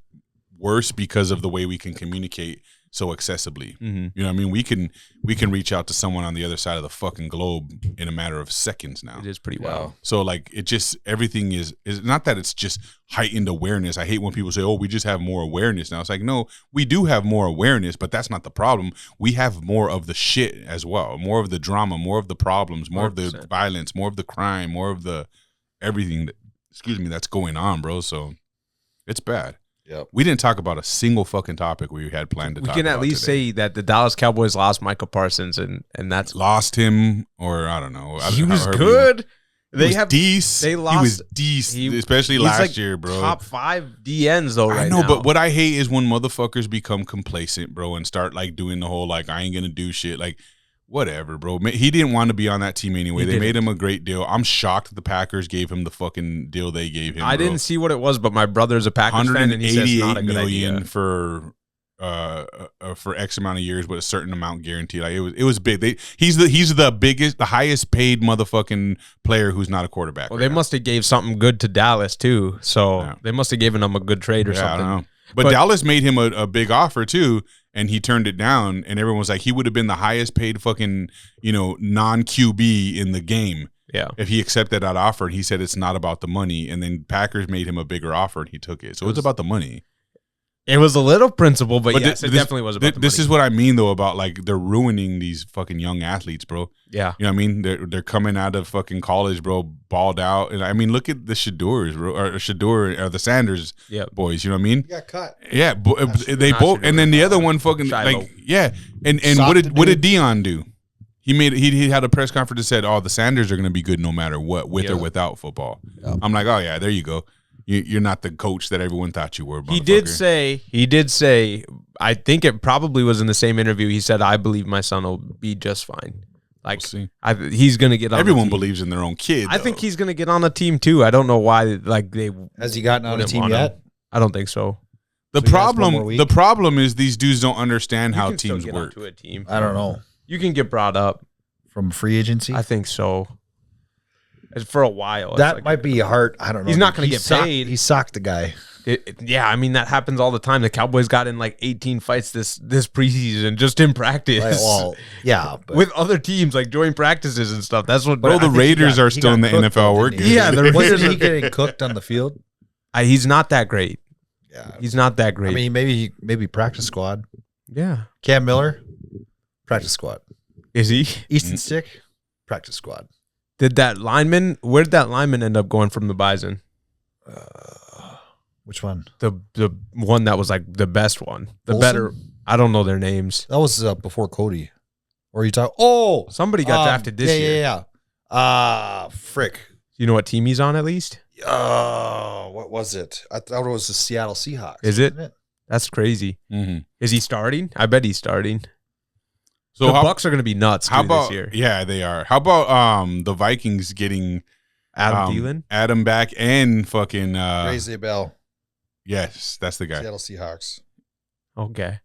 worse because of the way we can communicate so accessibly. Mm-hmm. You know what I mean? We can reach out to someone on the other side of the fucking globe in a matter of seconds now. It is pretty wild. So like it just everything is not that it's just heightened awareness. I hate when people say, "Oh, we just have more awareness now." It's like, no, we do have more awareness, but that's not the problem. We have more of the shit as well, more of the drama, more of the problems, more 100%. Of the violence, more of the crime, more of the everything that's going on, bro. So it's bad. Yep. We didn't talk about a single fucking topic we had planned to talk about. We can at least say that the Dallas Cowboys lost Michael Parsons, and that's lost him, or I don't know. He was good. They lost. He was decent, especially last like year, bro. Top 5 DNs though. Right I know, now. but what I hate is when motherfuckers become complacent, bro, and start like doing the whole like I ain't gonna do shit. Like whatever, bro. He didn't want to be on that team anyway. They made him a great deal. I'm shocked the Packers gave him the fucking deal they gave him. I didn't see what it was, but my brother's a Packers fan, and he says it's not a good idea. for X amount of years, but a certain amount guaranteed. Like it was big. He's the highest paid motherfucking player who's not a quarterback. Well, they must have gave something good to Dallas too, so Yeah. They must have given him a good trade or something. I don't know. But Dallas made him a big offer too, and he turned it down. And everyone was like, he would have been the highest paid fucking non QB in the game. Yeah, if he accepted that offer. And he said it's not about the money. And then Packers made him a bigger offer, and he took it. So it's about the money. It was a little principle, but yes, it definitely was about the money. This is what I mean, though, about like they're ruining these fucking young athletes, bro. Yeah. You know what I mean? They're coming out of fucking college, bro, balled out. And I mean, look at the Shadors, bro, or the Sanders boys, you know what I mean? He got cut. Yeah, they both, and then the other one fucking, like, yeah. And what did Dion do? He had a press conference that said, "Oh, the Sanders are going to be good no matter what, with or without football." Yep. I'm like, "Oh yeah, there you go. You're not the coach that everyone thought you were." He did say. I think it probably was in the same interview. He said, "I believe my son will be just fine." Like he's going to get on. Everyone believes in their own kid. I think he's going to get on a team too. I don't know why. Like has he gotten on a team yet? I don't think so. The problem is these dudes don't understand how teams work. To a team. I don't know. You can get brought up from free agency. I think so. For a while, that might be hard. I don't know. He's not going to get paid. He socked the guy. Yeah, I mean that happens all the time. The Cowboys got in like 18 fights this preseason just in practice. Right, well, yeah, with other teams like joint practices and stuff. That's what. Well, the Raiders are still in the NFL work. Yeah, wasn't he getting cooked on the field? He's not that great. Yeah, he's not that great. I mean, maybe practice squad. Yeah, Cam Miller, practice squad. Is he Easton Stick? Practice squad. Where did that lineman end up going from the Bison? Which one? The one that was like the best one. The Olsen? better. I don't know their names. That was before Cody. Or you talk? Oh, somebody got drafted this year. Yeah. Frick. You know what team he's on at least? What was it? I thought it was the Seattle Seahawks. Is it? That's crazy. Mm-hmm. Is he starting? I bet he's starting. So the Bucks are going to be nuts this year. Yeah, they are. How about the Vikings getting Adam back and fucking Grazie Bell. Yes, that's the guy. Seattle Seahawks. Okay,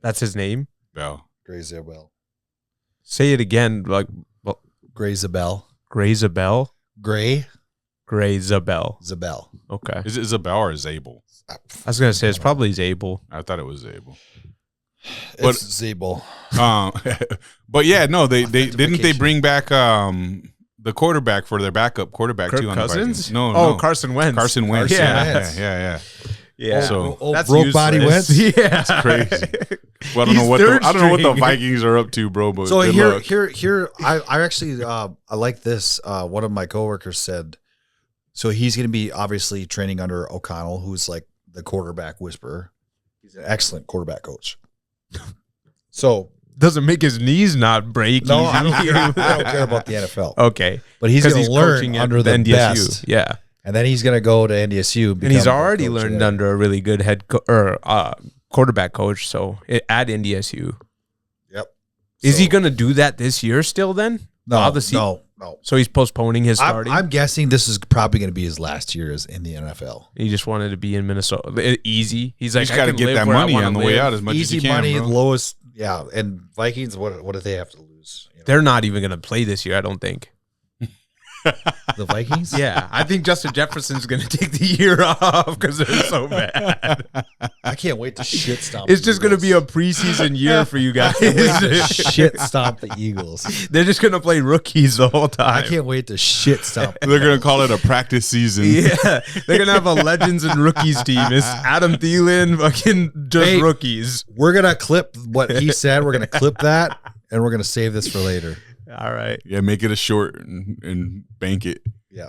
that's his name. Bell. Grazie Bell. Say it again, like Grazie Bell. Grazie Bell. Grazie Bell. Zabel. Okay. Is it Zabel or Zabel? I was gonna say it's probably Zabel. I thought it was Zabel. It's Zabel. But yeah, no, they didn't they bring back the quarterback for their backup quarterback Kirk too on Cousins? the Vikings. No. Carson Wentz. Carson Wentz. Yeah. So that's broke body Wentz. Yeah, that's crazy. Well, I don't know what the Vikings are up to, bro. But so here, I actually I like this. One of my coworkers said, so he's going to be obviously training under O'Connell, who's like the quarterback whisperer. He's an excellent quarterback coach. So doesn't make his knees not break. No, easy. I don't care about the NFL. Okay. But he's 'Cause going to learn coaching at under the NDSU. best. Yeah. And then he's going to go to NDSU. And he's become a already coach learned there. under a really good quarterback coach. So at NDSU. Yep. Is he going to do that this year still then? No, Obviously. no. So he's postponing his starting? I'm guessing this is probably going to be his last year in the NFL. He just wanted to be in Minnesota. Easy. He's like, You just got to get that money on the way out as much as you Easy can, money, bro. lowest. Yeah. And Vikings, what do they have to lose? You know? They're not even going to play this year, I don't think. The Vikings? Yeah, I think Justin Jefferson's going to take the year off because they're so bad. I can't wait to shit stomp. It's just going to be a preseason year for you guys. shit stomp the Eagles. They're just going to play rookies the whole time. I can't wait to shit stomp. They're going to call it a practice season. Yeah, they're going to have a legends and rookies team. It's Adam Thielen, fucking just rookies. We're going to clip what he said. We're going to clip that, and we're going to save this for later. All right. Yeah, make it a short and bank it. Yeah.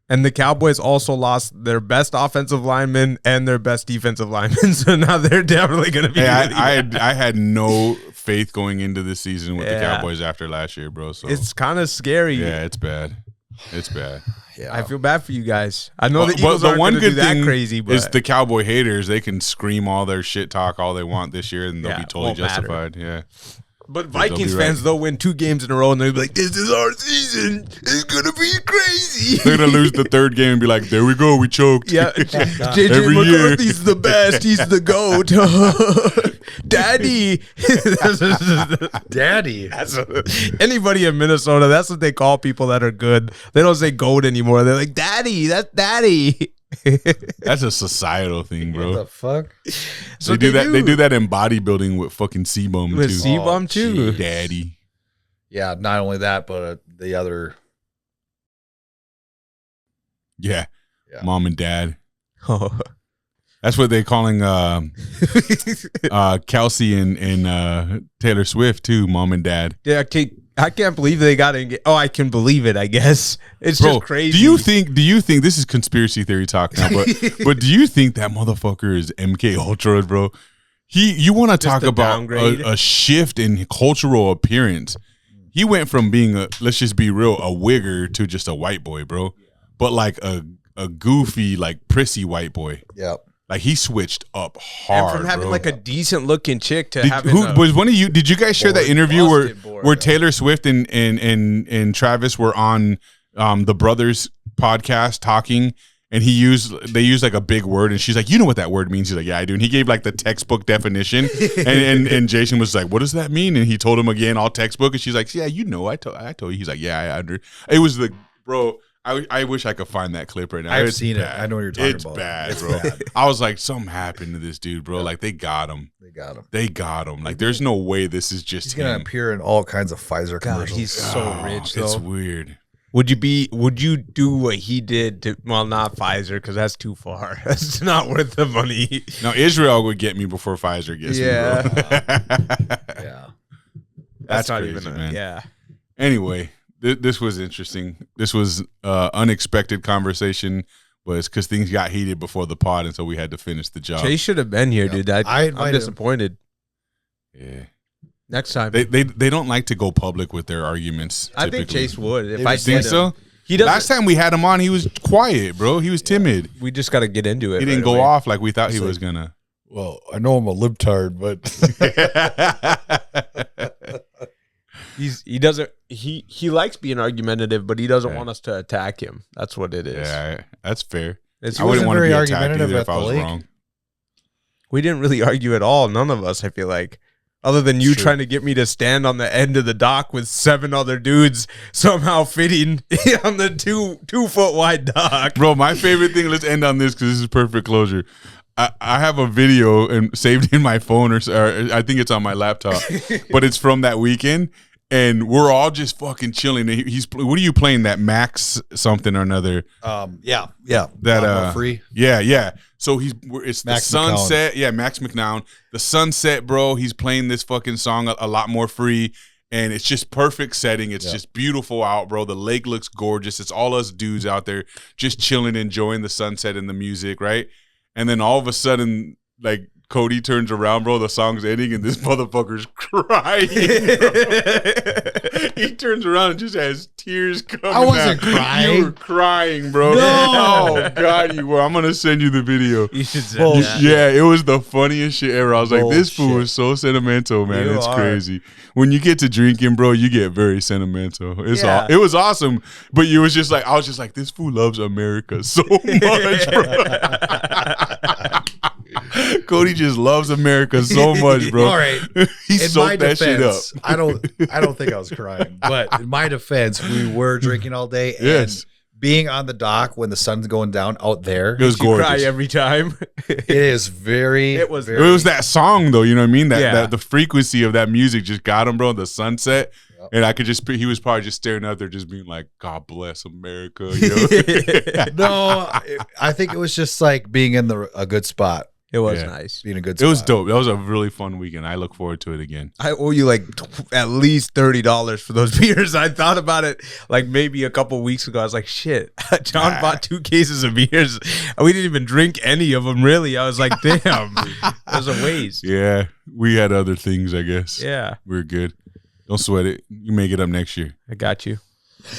And the Cowboys also lost their best offensive lineman and their best defensive lineman. So now they're definitely going to be. Hey, really I had no faith going into this season with the Yeah. Cowboys after last year, bro. So It's kind of scary. yeah, it's bad. It's bad. Yeah. I feel bad for you guys. I know the But Eagles the aren't one going to good do that thing crazy, but is the Cowboy haters. They can scream all their shit talk all they want this year, and they'll Yeah, be totally won't matter. justified. Yeah. But They'll be Vikings right. fans, they'll win 2 games in a row, and they'll be like, this is our season. It's going to be crazy. They're gonna lose the third game and be like, "There we go, we choked." Yeah, JJ Every year. McCarthy's the best. He's the GOAT. Daddy. Daddy. Anybody in Minnesota, that's what they call people that are good. They don't say GOAT anymore. They're like, Daddy, that's Daddy. That's a societal thing, What the bro. fuck? So They do that. They do that in bodybuilding with fucking C-Bum With too. C-Bum too. Daddy. Yeah, not only that, but the other. Yeah. Yeah. Mom and dad. Oh. That's what they're calling Kelsey and Taylor Swift too. Mom and dad. Yeah, I can't believe they got engaged. Oh, I can believe it, I guess. It's Bro, just crazy. Do you think this is conspiracy theory talk now? But do you think that motherfucker is MK Ultra, bro? You want to talk a about downgrade? a shift in cultural appearance? He went from being let's just be real, a wigger to just a white boy, bro. But like a goofy, like prissy white boy. Yeah. Like he switched up hard. And from having bro. like a decent looking chick to having was one of you? Did you guys share that interview busted board, where though. Taylor Swift and Travis were on the Brothers podcast talking, and they used like a big word, and she's like, "You know what that word means?" He's like, "Yeah, I do." And he gave like the textbook definition, and Jason was like, "What does that mean?" And he told him again, all textbook, and she's like, "Yeah, you know, I told you." He's like, "Yeah, I under." It was the bro. I wish I could find that clip right now. I've It's seen bad. it. I know what you're talking it's about. Bad, It's bro. bad. I was like, something happened to this dude, bro. Like they got him. They got him. Like there's no way this is just He's gonna him. appear in all kinds of Pfizer God, commercials. he's so rich though. It's weird. Would you do what he did to, well, not Pfizer, because that's too far. That's not worth the money. Now Israel would get me before Pfizer gets me, bro. Yeah. That's not crazy, even man. yeah. Anyway, this was interesting. This was unexpected conversation, but it's because things got heated before the pod, and so we had to finish the job. Chase should have been here, dude. I I'm invited him. disappointed. Yeah, Next time. they don't like to go public with their arguments. I think typically. Chase would. If They I would Think did so? He doesn't. Last time we had him on, he was quiet, bro. He was timid. We just got to get into it. He didn't right go away. off like we thought he It's was like- gonna. Well, I know I'm a libtard, but He doesn't. He likes being argumentative, but he doesn't Yeah. want us to attack him. That's what it is. Yeah, that's fair. It's, I wouldn't wasn't want to very be attacked argumentative either at if I the was lake. wrong. we didn't really argue at all. None of us, I feel like. Other than you True. trying to get me to stand on the end of the dock with 7 other dudes somehow fitting on the 2 foot wide dock. Bro, my favorite thing, let's end on this because this is perfect closure. I have a video and saved in my phone, or I think it's on my laptop, but it's from that weekend, and we're all just fucking chilling. What are you playing? That Max something or another? yeah. That Lawnmower free. Yeah. So it's the Max sunset. Yeah, Max McNown. The sunset, bro. He's playing this fucking song a lot more free. And it's just perfect setting. It's just beautiful out, bro. The lake looks gorgeous. It's all us dudes out there just chilling, enjoying the sunset and the music, right? And then all of a sudden, like Cody turns around, bro. The song's ending, and this motherfucker's crying. He turns around and just has tears coming out. I wasn't crying. You were crying, bro. No. Oh, God, you were. I'm going to send you the video. You should say Bullshit. that. Yeah, it was the funniest shit ever. I was like, this fool Bullshit. is so sentimental, man. You It's are. crazy. When you get to drinking, bro, you get very sentimental. Yeah. It was awesome, but you was just like, I was just like, this fool loves America so much, bro. Cody just loves America so much, bro. All right. He In my soaked that shit up. defense, I don't think I was crying, but in my defense, we were drinking all day. And Yes. being on the dock when the sun's going down out there, It was You cry gorgeous. every time. it is very. It was- It was that song though, you know what I mean? That, Yeah. that the frequency of that music just got him, bro. The sunset, Yep. and I could just he was probably just staring out there, just being like, "God bless America." You know? No, I think it was just like being in a good spot, It was Yeah. nice. being a good It spot. was dope. That was a really fun weekend. I look forward to it again. I owe you like at least $30 for those beers. I thought about it like maybe a couple weeks ago. I was like, shit, John bought 2 cases of beers. We didn't even drink any of them, really. I was like, damn, that was a waste. Yeah, we had other things, I guess. Yeah, We're good. Don't sweat it. You make it up next year. I got you.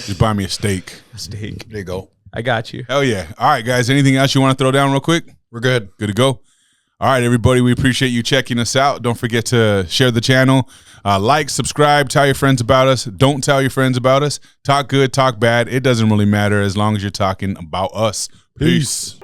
Just buy me a steak. A steak. There you go. I got you. Hell yeah. All right, guys. Anything else you want to throw down real quick? We're good. Good to go. All right, everybody. We appreciate you checking us out. Don't forget to share the channel. Like, subscribe, tell your friends about us. Don't tell your friends about us. Talk good, talk bad. It doesn't really matter as long as you're talking about us. Peace.